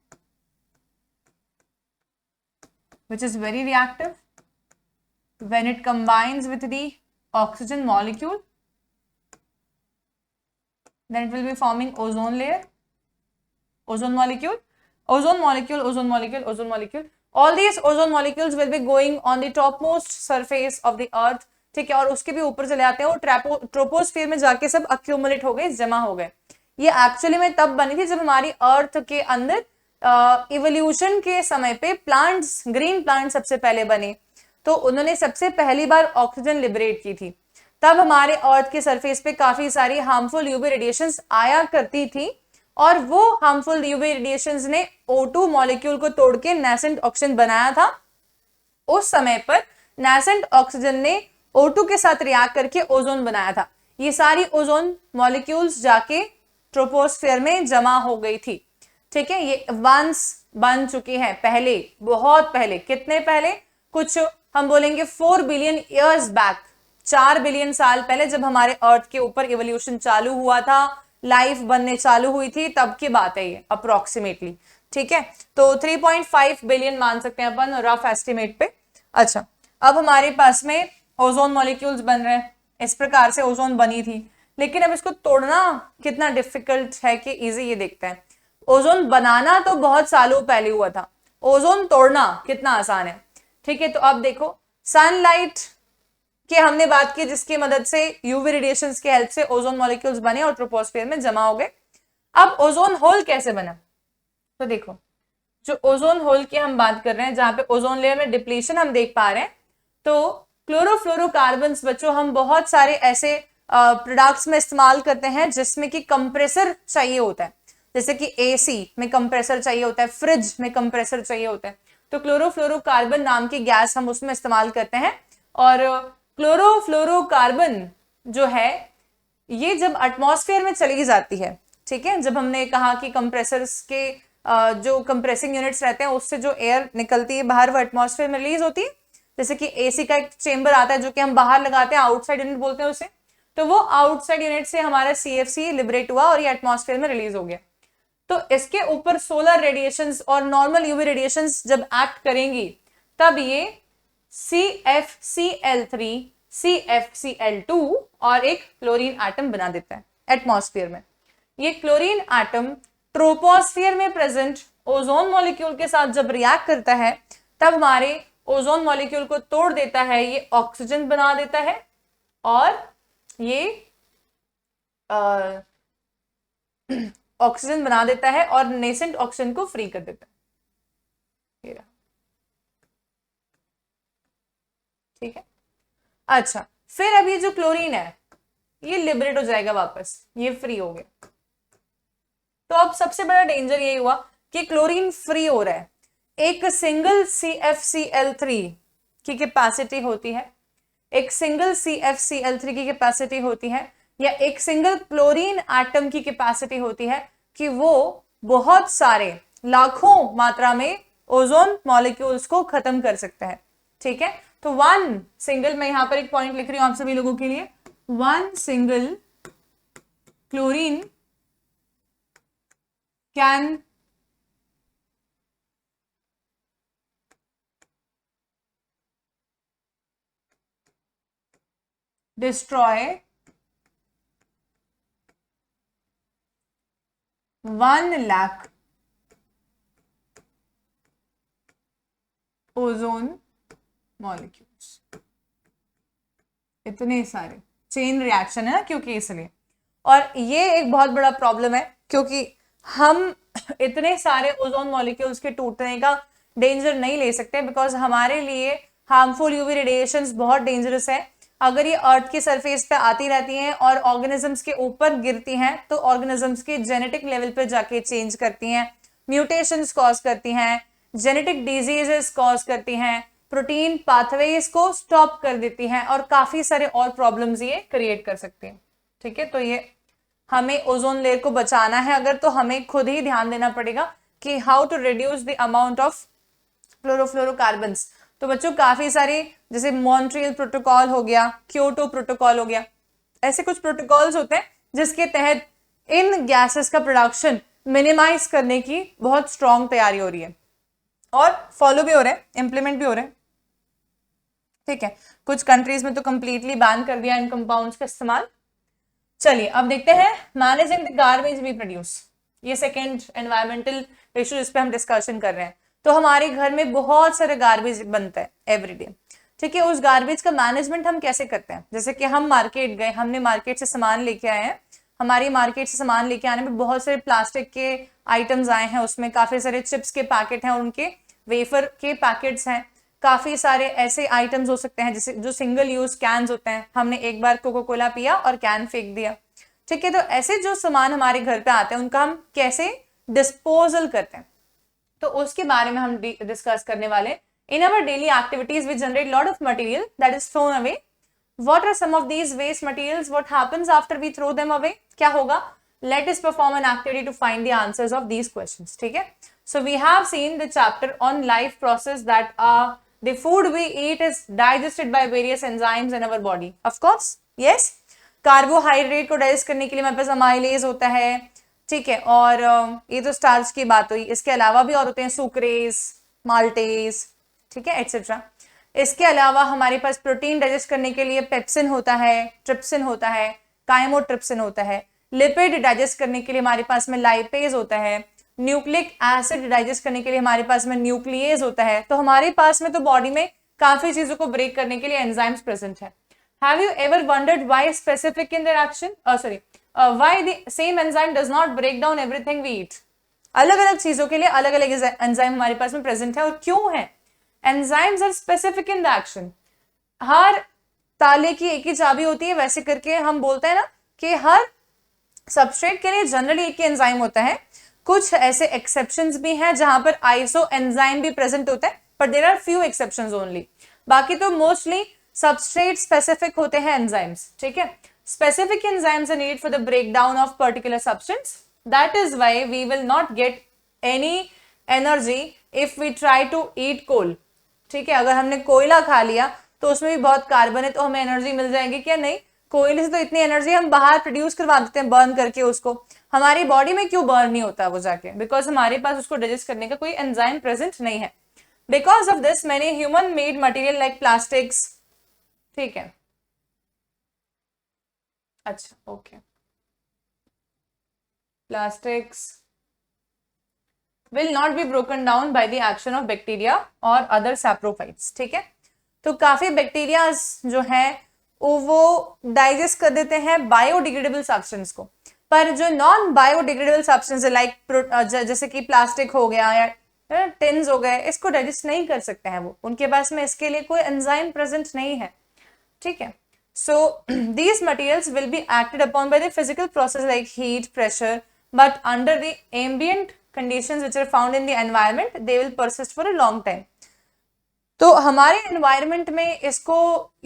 which is very reactive. When it combines with the oxygen molecule, then it will be forming ozone layer, ozone molecule, ozone molecule, ozone molecule, ozone molecule. All these ozone molecules will be going on the topmost surface of the earth. ठीक है, और उसके भी ऊपर चले आते हैं, वो ट्रोपोस्फीयर में जाके सब अक्यूमुलेट हो गए, जमा हो गए। ये एक्चुअली में तब बनी थी जब हमारी अर्थ के अंदर इवोल्यूशन के समय पे प्लांट्स, ग्रीन प्लांट सबसे पहले बने, तो उन्होंने सबसे पहली बार ऑक्सीजन लिबरेट की थी। तब हमारे अर्थ के सरफेस पे काफी सारी हार्मफुल यूवी रेडिएशंस आया करती थी और वो हार्मफुल यूवी रेडिएशंस ने O2 मॉलिक्यूल को तोड़ के नेसेंट ऑक्सीजन बनाया था। उस समय पर नेसेंट ऑक्सीजन ने O2 के साथ रिएक्ट करके ओजोन बनाया था। ये सारी ओजोन मॉलिक्यूल्स जाके ट्रोपोस्फेयर में जमा हो गई थी। ठीक है, ये वंस बन चुकी है पहले, बहुत पहले। कितने पहले? कुछ हम बोलेंगे 4 बिलियन ईयर्स बैक, 4 बिलियन साल पहले, जब हमारे अर्थ के ऊपर इवोल्यूशन चालू हुआ था, लाइफ बनने चालू हुई थी, तब की बात है ये अप्रोक्सीमेटली। ठीक है, तो 3.5 बिलियन मान सकते हैं अपन रफ एस्टिमेट पे। अच्छा, अब हमारे पास में ओजोन मॉलिक्यूल्स बन रहे हैं। इस प्रकार से ओजोन बनी थी, लेकिन अब इसको तोड़ना कितना डिफिकल्ट है कि इजी, ये देखते हैं। ओजोन बनाना तो बहुत सालों पहले हुआ था, ओजोन तोड़ना कितना आसान है। ठीक है, तो अब देखो, सनलाइट की हमने बात की जिसकी मदद से यूवी रेडिएशंस की हेल्प से ओजोन मॉलिक्यूल्स बने और ट्रोपोस्फीयर में जमा हो गए। अब ओजोन होल कैसे बना? तो देखो, जो ओजोन होल की हम बात कर रहे हैं, जहां पे ओजोन लेयर में डिप्लीशन हम देख पा रहे हैं, तो क्लोरोफ्लोरोकार्बन्स बच्चों हम बहुत सारे ऐसे प्रोडक्ट्स में इस्तेमाल करते हैं जिसमें कि कंप्रेसर चाहिए होता है। जैसे कि एसी में कंप्रेसर चाहिए होता है, फ्रिज में कंप्रेसर चाहिए होता है, तो क्लोरोफ्लोरोकार्बन नाम की गैस हम उसमें इस्तेमाल करते हैं। और क्लोरोफ्लोरोकार्बन जो है ये जब एटमॉस्फेयर में चली जाती है, ठीक है, जब हमने कहा कि कंप्रेसर्स के जो कंप्रेसिंग यूनिट्स रहते हैं उससे जो एयर निकलती है बाहर वो एटमॉस्फेयर में रिलीज होती है। जैसे कि एसी का एक चेंबर आता है जो कि हम बाहर लगाते हैं, आउटसाइड यूनिट बोलते हैं उसे, तो वो आउटसाइड यूनिट से हमारा CFC लिबरेट हुआ और ये एटमॉस्फेयर में रिलीज हो गया। तो इसके ऊपर सोलर रेडिएशंस और नॉर्मल यूवी रेडिएशंस जब एक्ट करेंगी तब ये CFCl3, CFCl2 और एक क्लोरीन एटम बना देता है एटमॉस्फेयर में। ये क्लोरीन एटम ट्रोपोस्फियर में प्रेजेंट ओजोन मॉलिक्यूल के साथ जब रिएक्ट करता है तब हमारे ओजोन मॉलिक्यूल को तोड़ देता है, ये ऑक्सीजन बना देता है और ये ऑक्सीजन बना देता है और नेसेंट ऑक्सीजन को फ्री कर देता है। ठीक है। अच्छा, फिर अभी जो क्लोरीन है ये लिबरेट हो जाएगा वापस, ये फ्री हो गया। तो अब सबसे बड़ा डेंजर ये हुआ कि क्लोरीन फ्री हो रहा है। एक सिंगल CFCl3 की कैपेसिटी होती है, एक सिंगल CFCl3 की कैपेसिटी होती है, या एक सिंगल क्लोरीन एटम की कैपेसिटी होती है कि वो बहुत सारे लाखों मात्रा में ओजोन मॉलिक्यूल्स को खत्म कर सकता है। ठीक है, तो वन सिंगल, मैं यहां पर एक पॉइंट लिख रही हूं आप सभी लोगों के लिए, one single chlorine can destroy 1 lakh ozone molecules. इतने सारे चेन रिएक्शन है ना, क्योंकि इसलिए, और ये एक बहुत बड़ा प्रॉब्लम है क्योंकि हम इतने सारे ओजोन मॉलिक्यूल्स के टूटने का डेंजर नहीं ले सकते, बिकॉज हमारे लिए हार्मफुल यूवी रेडिएशंस बहुत डेंजरस है। अगर ये अर्थ की सरफेस पे आती रहती हैं और ऑर्गेनिजम्स के ऊपर गिरती हैं तो ऑर्गेनिजम्स के जेनेटिक लेवल पे जाके चेंज करती हैं, म्यूटेशंस कॉज करती हैं, जेनेटिक डिजीजेस कॉज करती हैं, प्रोटीन पाथवेज को स्टॉप कर देती हैं, और काफी सारे और प्रॉब्लम्स ये क्रिएट कर सकती हैं। ठीक है, तो ये हमें ओजोन लेयर को बचाना है अगर, तो हमें खुद ही ध्यान देना पड़ेगा कि how to reduce the amount of chlorofluorocarbons. तो बच्चों काफी सारे, जैसे मॉन्ट्रियल प्रोटोकॉल हो गया, क्योटो प्रोटोकॉल हो गया, ऐसे कुछ प्रोटोकॉल्स होते हैं जिसके तहत इन गैसेस का प्रोडक्शन मिनिमाइज करने की बहुत स्ट्रॉन्ग तैयारी हो रही है, और फॉलो भी हो रहे हैं, इंप्लीमेंट भी हो रहे हैं। ठीक है, कुछ कंट्रीज में तो कंप्लीटली बैन कर दिया इन कंपाउंड्स का इस्तेमाल। चलिए अब देखते हैं managing the garbage we produce, ये सेकेंड एनवायरमेंटल इशू इस पे हम डिस्कशन कर रहे हैं। तो हमारे घर में बहुत सारे गार्बेज बनता है एवरीडे। ठीक है, उस गार्बेज का मैनेजमेंट हम कैसे करते हैं? जैसे कि हम मार्केट गए, हमने मार्केट से सामान लेके आए हैं, हमारी मार्केट से सामान लेके आने में बहुत सारे प्लास्टिक के आइटम्स आए हैं, उसमें काफी सारे चिप्स के पैकेट हैं, उनके वेफर के पैकेट्स हैं, काफी सारे ऐसे आइटम्स हो सकते हैं जैसे जो सिंगल यूज कैंस होते हैं, हमने एक बार कोको कोला पिया और कैन फेंक दिया। ठीक है, तो ऐसे जो सामान हमारे घर पे आते हैं उनका हम कैसे डिस्पोजल करते हैं, तो उसके बारे में हम डिस्कस करने वाले। In our daily activities we generate lot of material that is thrown away. What are some of these waste materials? What happens after we throw them away? क्या होगा? Let us perform an activity to find the answers of these questions. ठीक है, so we have seen the chapter on life process that the food we eat is digested by various enzymes in our body. Of course, yes. Carbohydrate को digest करने के लिए हमारे पास amylase होता है। ठीक है, और ये तो स्टार्च की बात हुई, इसके अलावा भी और होते हैं सुक्रेज, माल्टेज, ठीक है, एक्सेट्रा। इसके अलावा हमारे पास प्रोटीन डाइजेस्ट करने के लिए पेप्सिन होता है, ट्रिप्सिन होता है, काइमोट्रिप्सिन होता है। लिपिड डाइजेस्ट करने के लिए हमारे पास में लाइपेज होता है। न्यूक्लिक एसिड डाइजेस्ट करने के लिए हमारे पास में न्यूक्लियेज होता है। तो हमारे पास में तो बॉडी में काफी चीजों को ब्रेक करने के लिए एंजाइम्स प्रेजेंट है। Have you ever wondered why specific in their action, why the same enzyme does not break down everything we eat? अलग अलग चीजों के लिए अलग अलग एंजाइम हमारे पास में प्रेजेंट है, और क्यों है? Enzymes are specific in the action. हर ताले की एक ही चाबी होती है, वैसे करके हम बोलते हैं ना कि हर सबस्ट्रेट के लिए जनरली एक ही एंजाइम होता है। कुछ ऐसे एक्सेप्शंस भी हैं जहां पर आइसो एंजाइम भी प्रेजेंट होता है, पर there are few exceptions only. बाकी तो मोस्टली सबस्ट्रेट स्पेसिफिक होते हैं एंजाइम्स। ठीक है, specific enzymes are needed for the breakdown of particular substance. That is why we will not get any energy if we try to eat coal. ठीक है, अगर हमने कोयला खा लिया तो उसमें भी बहुत कार्बन है, तो हमें एनर्जी मिल जाएगी क्या? नहीं। कोयले से तो इतनी एनर्जी हम बाहर प्रोड्यूस करवा देते हैं बर्न करके, उसको हमारी बॉडी में क्यों बर्न नहीं होता वो जाके? बिकॉज हमारे पास उसको डाइजेस्ट करने का कोई एंजाइम प्रेजेंट नहीं है। Because of this many human made material like plastics, ठीक है, अच्छा, okay, plastics will not be broken down by the action of bacteria or other saprophytes. ठीक है, तो काफी बैक्टीरिया जो है वो डाइजेस्ट कर देते हैं बायोडिग्रेडेबल सब्सटेंस को, पर जो नॉन बायोडिग्रेडेबल सब्सटेंस है लाइक जैसे कि प्लास्टिक हो गया या टिन्स हो गए, इसको डाइजेस्ट नहीं कर सकते हैं वो, उनके पास में इसके लिए कोई एंजाइम प्रेजेंट नहीं है, ठीक है। So these materials will be acted upon by the physical process like heat, pressure, but under the ambient conditions which are found in the environment they will persist for a long time. तो हमारे environment में इसको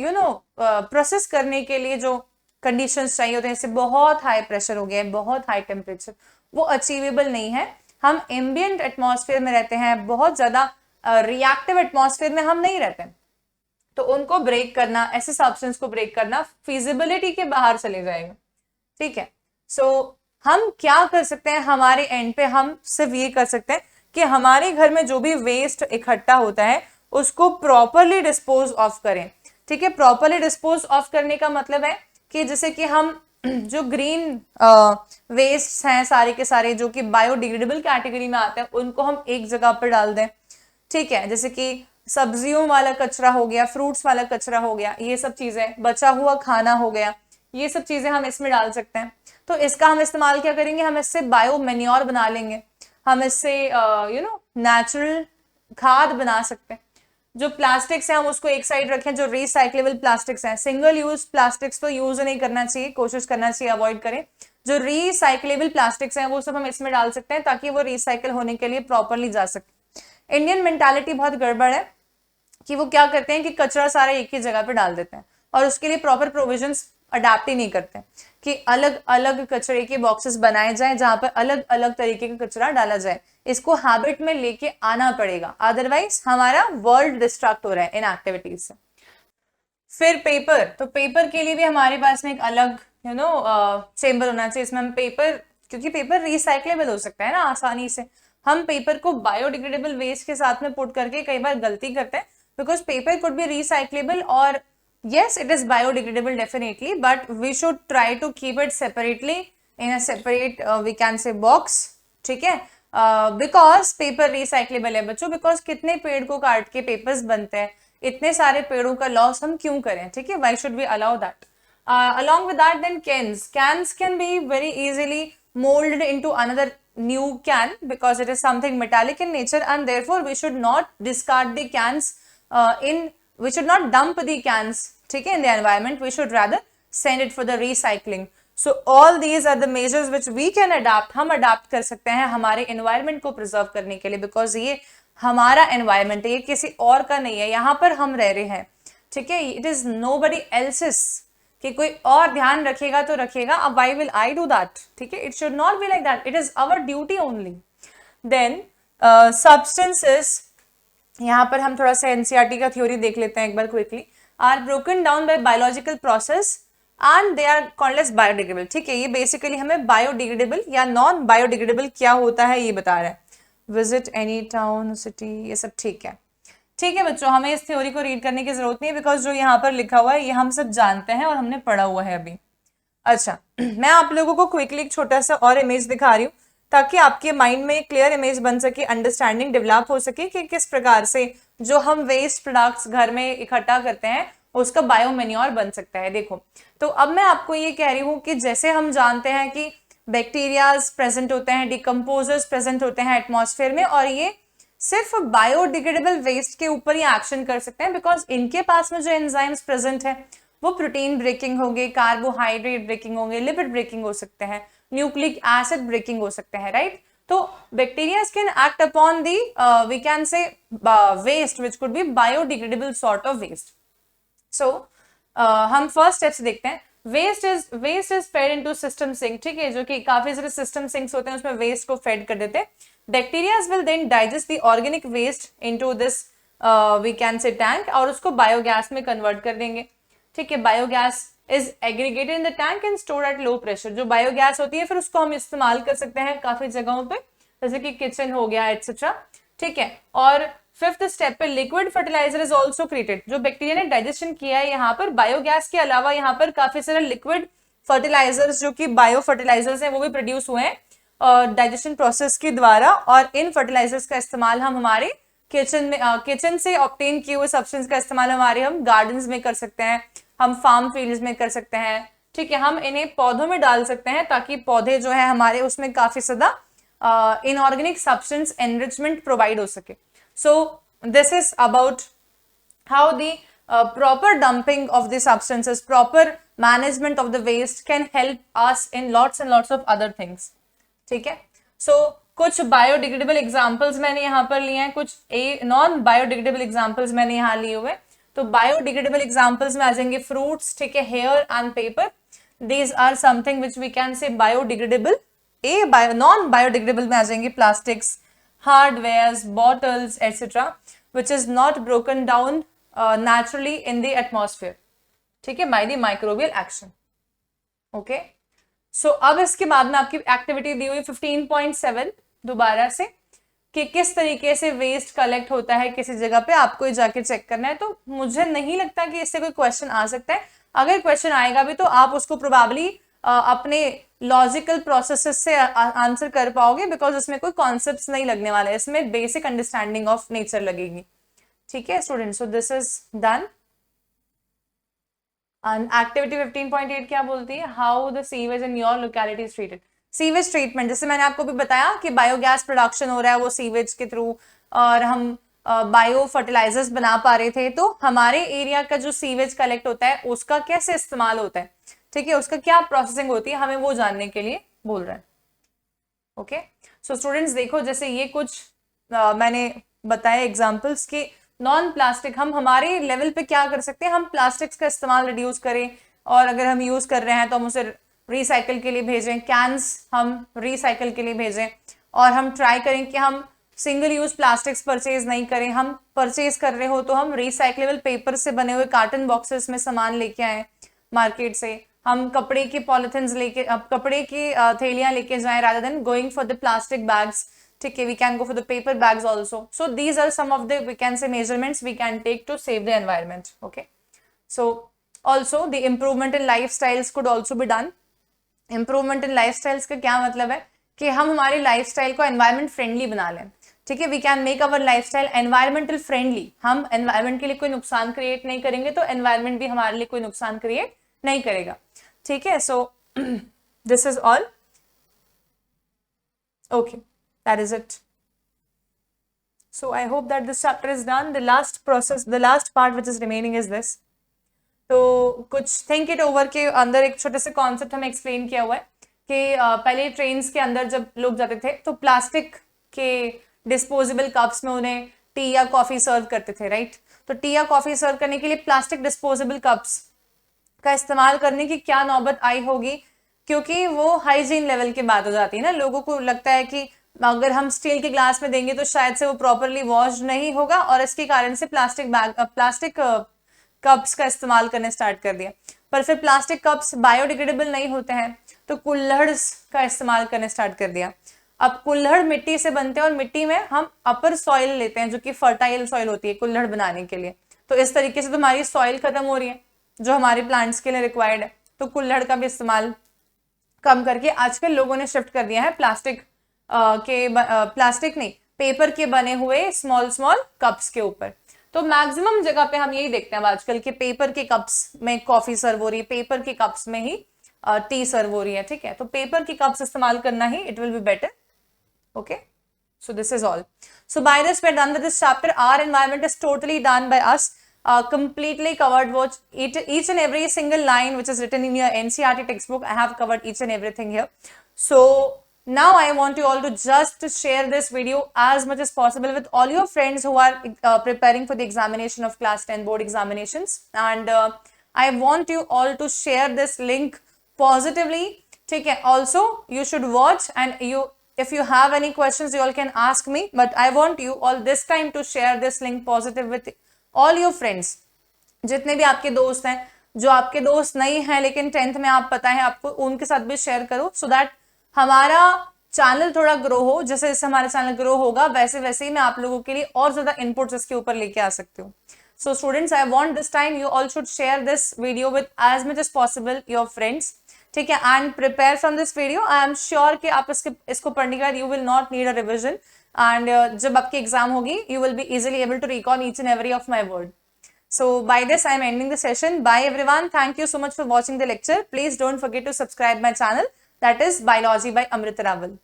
process करने के लिए जो conditions चाहिए होते हैं, जैसे बहुत हाई प्रेशर हो गया है, बहुत हाई टेम्परेचर, वो अचीवेबल नहीं है। हम एम्बिएंट एटमॉस्फेयर में रहते हैं, बहुत ज्यादा रिएक्टिव एटमॉस्फेयर में हम नहीं रहते, तो उनको ब्रेक करना, ऐसे सब्सटेंस को ब्रेक करना फिजिबिलिटी के बाहर चले जाएगा, ठीक है। सो हम क्या कर सकते हैं, हमारे एंड पे हम सिर्फ ये कर सकते हैं कि हमारे घर में जो भी वेस्ट इकट्ठा होता है उसको प्रॉपरली डिस्पोज ऑफ करें, ठीक है। प्रॉपरली डिस्पोज ऑफ करने का मतलब है कि जैसे कि हम जो ग्रीन वेस्ट हैं सारे के सारे जो कि बायोडिग्रेडेबल कैटेगरी में आते हैं, उनको हम एक जगह पर डाल दें, ठीक है। जैसे कि सब्जियों वाला कचरा हो गया, फ्रूट्स वाला कचरा हो गया, ये सब चीजें, बचा हुआ खाना हो गया, ये सब चीजें हम इसमें डाल सकते हैं। तो इसका हम इस्तेमाल क्या करेंगे, हम इससे बायो मैन्योर बना लेंगे, हम इससे नेचुरल खाद बना सकते हैं। जो प्लास्टिक्स हैं हम उसको एक साइड रखें, जो रिसाइक्लेबल प्लास्टिक्स हैं, सिंगल यूज प्लास्टिक्स तो यूज नहीं करना चाहिए, कोशिश करना चाहिए अवॉइड करें। जो रिसाइक्लेबल प्लास्टिक्स हैं वो सब हम इसमें डाल सकते हैं ताकि वो रिसाइकल होने के लिए प्रॉपरली जा सके। इंडियन मेंटालिटी बहुत गड़बड़ है कि वो क्या करते हैं कि कचरा सारा एक ही जगह पे डाल देते हैं और उसके लिए प्रॉपर प्रोविजंस अडेप्ट ही नहीं करते कि अलग अलग कचरे के बॉक्सेस बनाए जाएं जहां पर अलग अलग तरीके का कचरा डाला जाए। इसको हैबिट में लेके आना पड़ेगा, अदरवाइज हमारा वर्ल्ड डिस्ट्रैक्ट हो रहा है इन एक्टिविटीज से। फिर पेपर, तो पेपर के लिए भी हमारे पास में एक अलग चेम्बर होना चाहिए, इसमें हम पेपर, क्योंकि पेपर रिसाइक्लेबल हो सकता है ना आसानी से, हम पेपर को बायोडिग्रेडेबल वेस्ट के साथ में पुट करके कई बार गलती करते हैं, because paper could be recyclable और yes it is biodegradable definitely, but we should try to keep it separately in a separate we can say box, ठीक है। because paper recyclable है बच्चों, because कितने पेड़ को काट के पेपर्स बनते हैं, इतने सारे पेड़ों का लॉस हम क्यों करें, ठीक है। why should we allow that? Along with that, then cans can be very easily molded into another new can because it is something metallic in nature, and therefore we should not discard the cans we should not dump the cans, ठीक है, in the environment, we should rather send it for the recycling. So all these are the measures which we can adapt, हम adapt कर सकते हैं हमारे environment को preserve करने के लिए, because ये हमारा environment है, ये किसी और का नहीं है, यहाँ पर हम रह रहे हैं, ठीक है। it is nobody else's, कि कोई और ध्यान रखेगा तो रखेगा, अब why will I do that, ठीक है। it should not be like that, it is our duty only. Then substances, यहाँ पर हम थोड़ा सा एनसीईआरटी का थ्योरी देख लेते हैं एक बार quickly. Are broken down by biological process and they are called as biodegradable, ठीक है। ये बेसिकली हमें बायोडिग्रेडेबल या नॉन बायोडिग्रेडेबल क्या होता है ये बता रहा है। विजिट एनी टाउन, सिटी, ये सब ठीक है, ठीक है बच्चों। हमें इस थ्योरी को रीड करने की जरूरत नहीं है, बिकॉज जो यहाँ पर लिखा हुआ है ये हम सब जानते हैं और हमने पढ़ा हुआ है अभी। अच्छा, मैं आप लोगों को क्विकली एक छोटा सा और इमेज दिखा रही हूँ ताकि आपके माइंड में एक क्लियर इमेज बन सके, अंडरस्टैंडिंग डेवलप हो सके कि किस प्रकार से जो हम वेस्ट प्रोडक्ट्स घर में इकट्ठा करते हैं उसका बायो मैन्योर बन सकता है। देखो, तो अब मैं आपको ये कह रही हूँ कि जैसे हम जानते हैं कि बैक्टीरियाज प्रेजेंट होते हैं, डिकम्पोजर्स प्रेजेंट होते हैं एटमॉस्फेयर में, और ये सिर्फ बायोडिग्रेडेबल वेस्ट के ऊपर ही एक्शन कर सकते हैं, बिकॉज इनके पास में जो एंजाइम्स प्रेजेंट है वो प्रोटीन ब्रेकिंग होंगे, कार्बोहाइड्रेट ब्रेकिंग होंगे, लिपिड ब्रेकिंग हो सकते हैं, न्यूक्लिक एसिड ब्रेकिंग हो सकते हैं, राइट। तो bacteria can act upon the we can say waste which could be biodegradable sort of waste. So हम फर्स्ट स्टेप से देखते हैं। Waste is fed into system sink, ठीक है, जो कि काफी सारे सिस्टम सिंक्स होते हैं, उसमें वेस्ट को फेड कर देते हैं। Bacterias will then digest the organic waste into this we can say tank, और उसको बायोगैस में कन्वर्ट कर देंगे, ठीक है। Biogas is aggregated in the tank and stored at low pressure. जो बायोगैस होती है फिर उसको हम इस्तेमाल कर सकते हैं काफी जगहों पे, जैसे कि किचन हो गया एटसेट्रा, ठीक है। और फिफ्थ स्टेप पे liquid fertilizer is also created. जो बैक्टीरिया ने डाइजेशन किया है यहाँ पर बायोगैस के अलावा यहाँ पर काफी सारे लिक्विड फर्टिलाइजर्स जो कि बायो फर्टिलाइजर्स हैं वो भी प्रोड्यूस हुए हैं डाइजेशन प्रोसेस के द्वारा, और इन फर्टिलाइजर्स का इस्तेमाल हम हमारे किचन में किचन से ऑब्टेन किए हुए सब्सटेंस का इस्तेमाल हमारे हम गार्डन्स में कर सकते हैं, हम फार्म फील्ड्स में कर सकते हैं, ठीक है। हम इन्हें पौधों में डाल सकते हैं ताकि पौधे जो है हमारे उसमें काफी ज्यादा इनऑर्गेनिक सब्सटेंस एनरिचमेंट प्रोवाइड हो सके. सो this is about how the proper dumping of the substances, proper management of the waste can help us in lots and lots of other things. ठीक है. So कुछ बायोडिग्रेडेबल एग्जाम्पल्स मैंने यहाँ पर लिए हैं, कुछ नॉन बायोडिग्रेडेबल एग्जाम्पल्स मैंने यहाँ लिए हुए. तो बायोडिग्रेडेबल एग्जाम्पल्स में आ जाएंगे फ्रूट्स, ठीक है, hair and paper. These are something which we can say biodegradable. Non biodegradable में आ जाएंगे plastics, hardware, bottles etcetera which is not broken down naturally in the atmosphere, ठीक है, by the microbial action. Okay, so अब इसके बाद में आपकी एक्टिविटी दी हुई 15.7 दोबारा से कि किस तरीके से वेस्ट कलेक्ट होता है किसी जगह पे, आपको जाके चेक करना है. तो मुझे नहीं लगता कि इससे कोई क्वेश्चन आ सकता है. अगर क्वेश्चन आएगा भी तो आप उसको प्रोबेबली अपने लॉजिकल प्रोसेसेस से आंसर कर पाओगे, बिकॉज इसमें कोई कॉन्सेप्ट्स नहीं लगने वाले, इसमें बेसिक अंडरस्टैंडिंग ऑफ नेचर लगेगी. ठीक है students, so this is done. And activity 15.8 क्या बोलती है? How the sewage in your locality is treated. Sewage treatment, जैसे मैंने आपको भी बताया कि बायोगैस प्रोडक्शन हो रहा है वो सीवेज के थ्रू, और हम बायो फर्टिलाइजर्स बना पा रहे थे. तो हमारे एरिया का जो सीवेज कलेक्ट होता है उसका कैसे इस्तेमाल होता है, ठीक है, उसका क्या प्रोसेसिंग होती है, हमें वो जानने के लिए बोल रहा है. ओके, सो स्टूडेंट्स देखो, जैसे ये कुछ मैंने बताया एग्जांपल्स के नॉन प्लास्टिक, हम हमारे लेवल पे क्या कर सकते हैं, हम प्लास्टिक्स का इस्तेमाल रिड्यूस करें, और अगर हम यूज कर रहे हैं तो हम उसे रिसाइकिल के लिए भेजें, कैंस हम रिसाइकिल के लिए भेजें, और हम ट्राई करें कि हम सिंगल यूज प्लास्टिक्स परचेज नहीं करें. हम परचेज कर रहे हो तो हम रिसाइक्लेबल पेपर से बने हुए कार्टन बॉक्सेस में सामान लेके आए मार्केट से. हम कपड़े के पॉलिथिन्स लेके, कपड़े की थैलियां लेके जाएं rather than going for the plastic bags. ठीक है, we can go for the paper bags also. So these are some of the, we can say, measurements we can take to save the environment. Okay, so also the improvement in lifestyles could also be done. Improvement in lifestyles का क्या मतलब है कि हम हमारे lifestyle को environment friendly बना लें. ठीक है, we can make our lifestyle environmental friendly. हम एनवायरमेंट के लिए कोई नुकसान क्रिएट नहीं करेंगे तो एनवायरमेंट भी हमारे लिए कोई नुकसान क्रिएट नहीं करेगा. ठीक है, so this is all. Okay, that is it. So I hope that this chapter is done. The last process, the last part which is remaining is this. तो कुछ थिंक इट ओवर के अंदर एक छोटे से कॉन्सेप्ट हमें explain किया हुआ है कि पहले ट्रेन्स के अंदर जब लोग जाते थे तो प्लास्टिक के डिस्पोजेबल कप्स में उन्हें टी या कॉफी सर्व करते थे, राइट. तो टी या कॉफी सर्व करने के लिए प्लास्टिक डिस्पोजेबल कप्स का इस्तेमाल करने की क्या नौबत आई होगी, क्योंकि वो हाइजीन लेवल की बात हो जाती है ना. लोगों को लगता है कि अगर हम स्टील के ग्लास में देंगे तो शायद से वो प्रॉपरली वॉश नहीं होगा, और इसके कारण से प्लास्टिक कप्स का इस्तेमाल करने स्टार्ट कर दिया. पर फिर प्लास्टिक कप्स बायोडिग्रेडेबल नहीं होते हैं तो कुल्हड़ का इस्तेमाल करने स्टार्ट कर दिया. अब कुल्हड़ मिट्टी से बनते हैं और मिट्टी में हम अपर सॉइल लेते हैं जो कि फर्टाइल सॉइल होती है कुल्हड़ बनाने के लिए. तो इस तरीके से तो हमारी सॉइल खत्म हो रही है जो हमारे प्लांट्स के लिए रिक्वायर्ड है. तो कुल्हड़ का भी इस्तेमाल कम करके आजकल लोगों ने शिफ्ट कर दिया है प्लास्टिक नहीं, पेपर के बने हुए स्मॉल कप्स के ऊपर. तो मैक्सिमम जगह पे हम यही देखते हैं आजकल के पेपर के कप्स में कॉफी सर्व हो रही है, पेपर के कप्स में ही टी सर्व हो रही है. ठीक है, तो पेपर के कप्स इस्तेमाल करना ही it will be better. Okay, so this is all. So by this we're done with this chapter. Our environment is totally done by us, completely covered. Watch each and every single line which is written in your NCERT textbook. I have covered each and everything here. So now I want you all to just share this video as much as possible with all your friends who are preparing for the examination of class 10 board examinations, and I want you all to share this link positively. ठीक है, also you should watch, and if you have any questions you all can ask me, but I want you all this time to share this link positive with all your friends. जितने भी आपके दोस्त हैं, जो आपके दोस्त नहीं हैं लेकिन 10th में आप पता है आपको, उनके साथ भी शेयर करो, so that हमारा चैनल थोड़ा ग्रो हो. जैसे जैसे हमारा चैनल ग्रो होगा वैसे वैसे ही मैं आप लोगों के लिए और ज्यादा इनपुट्स इसके ऊपर लेके आ सकती हूँ. So students, I want this time you all should share this video with as much as possible your friends. ठीक है, and prepare from this video. I am sure कि आप इसको पढ़ने के बाद you will not need a revision, and जब आपकी एग्जाम होगी you will be easily able to recall each and every of my word. So by this I am ending the session. Bye everyone. Thank you so much for watching the lecture. Please don't forget to subscribe my channel, that is Biology by Amrita Raval.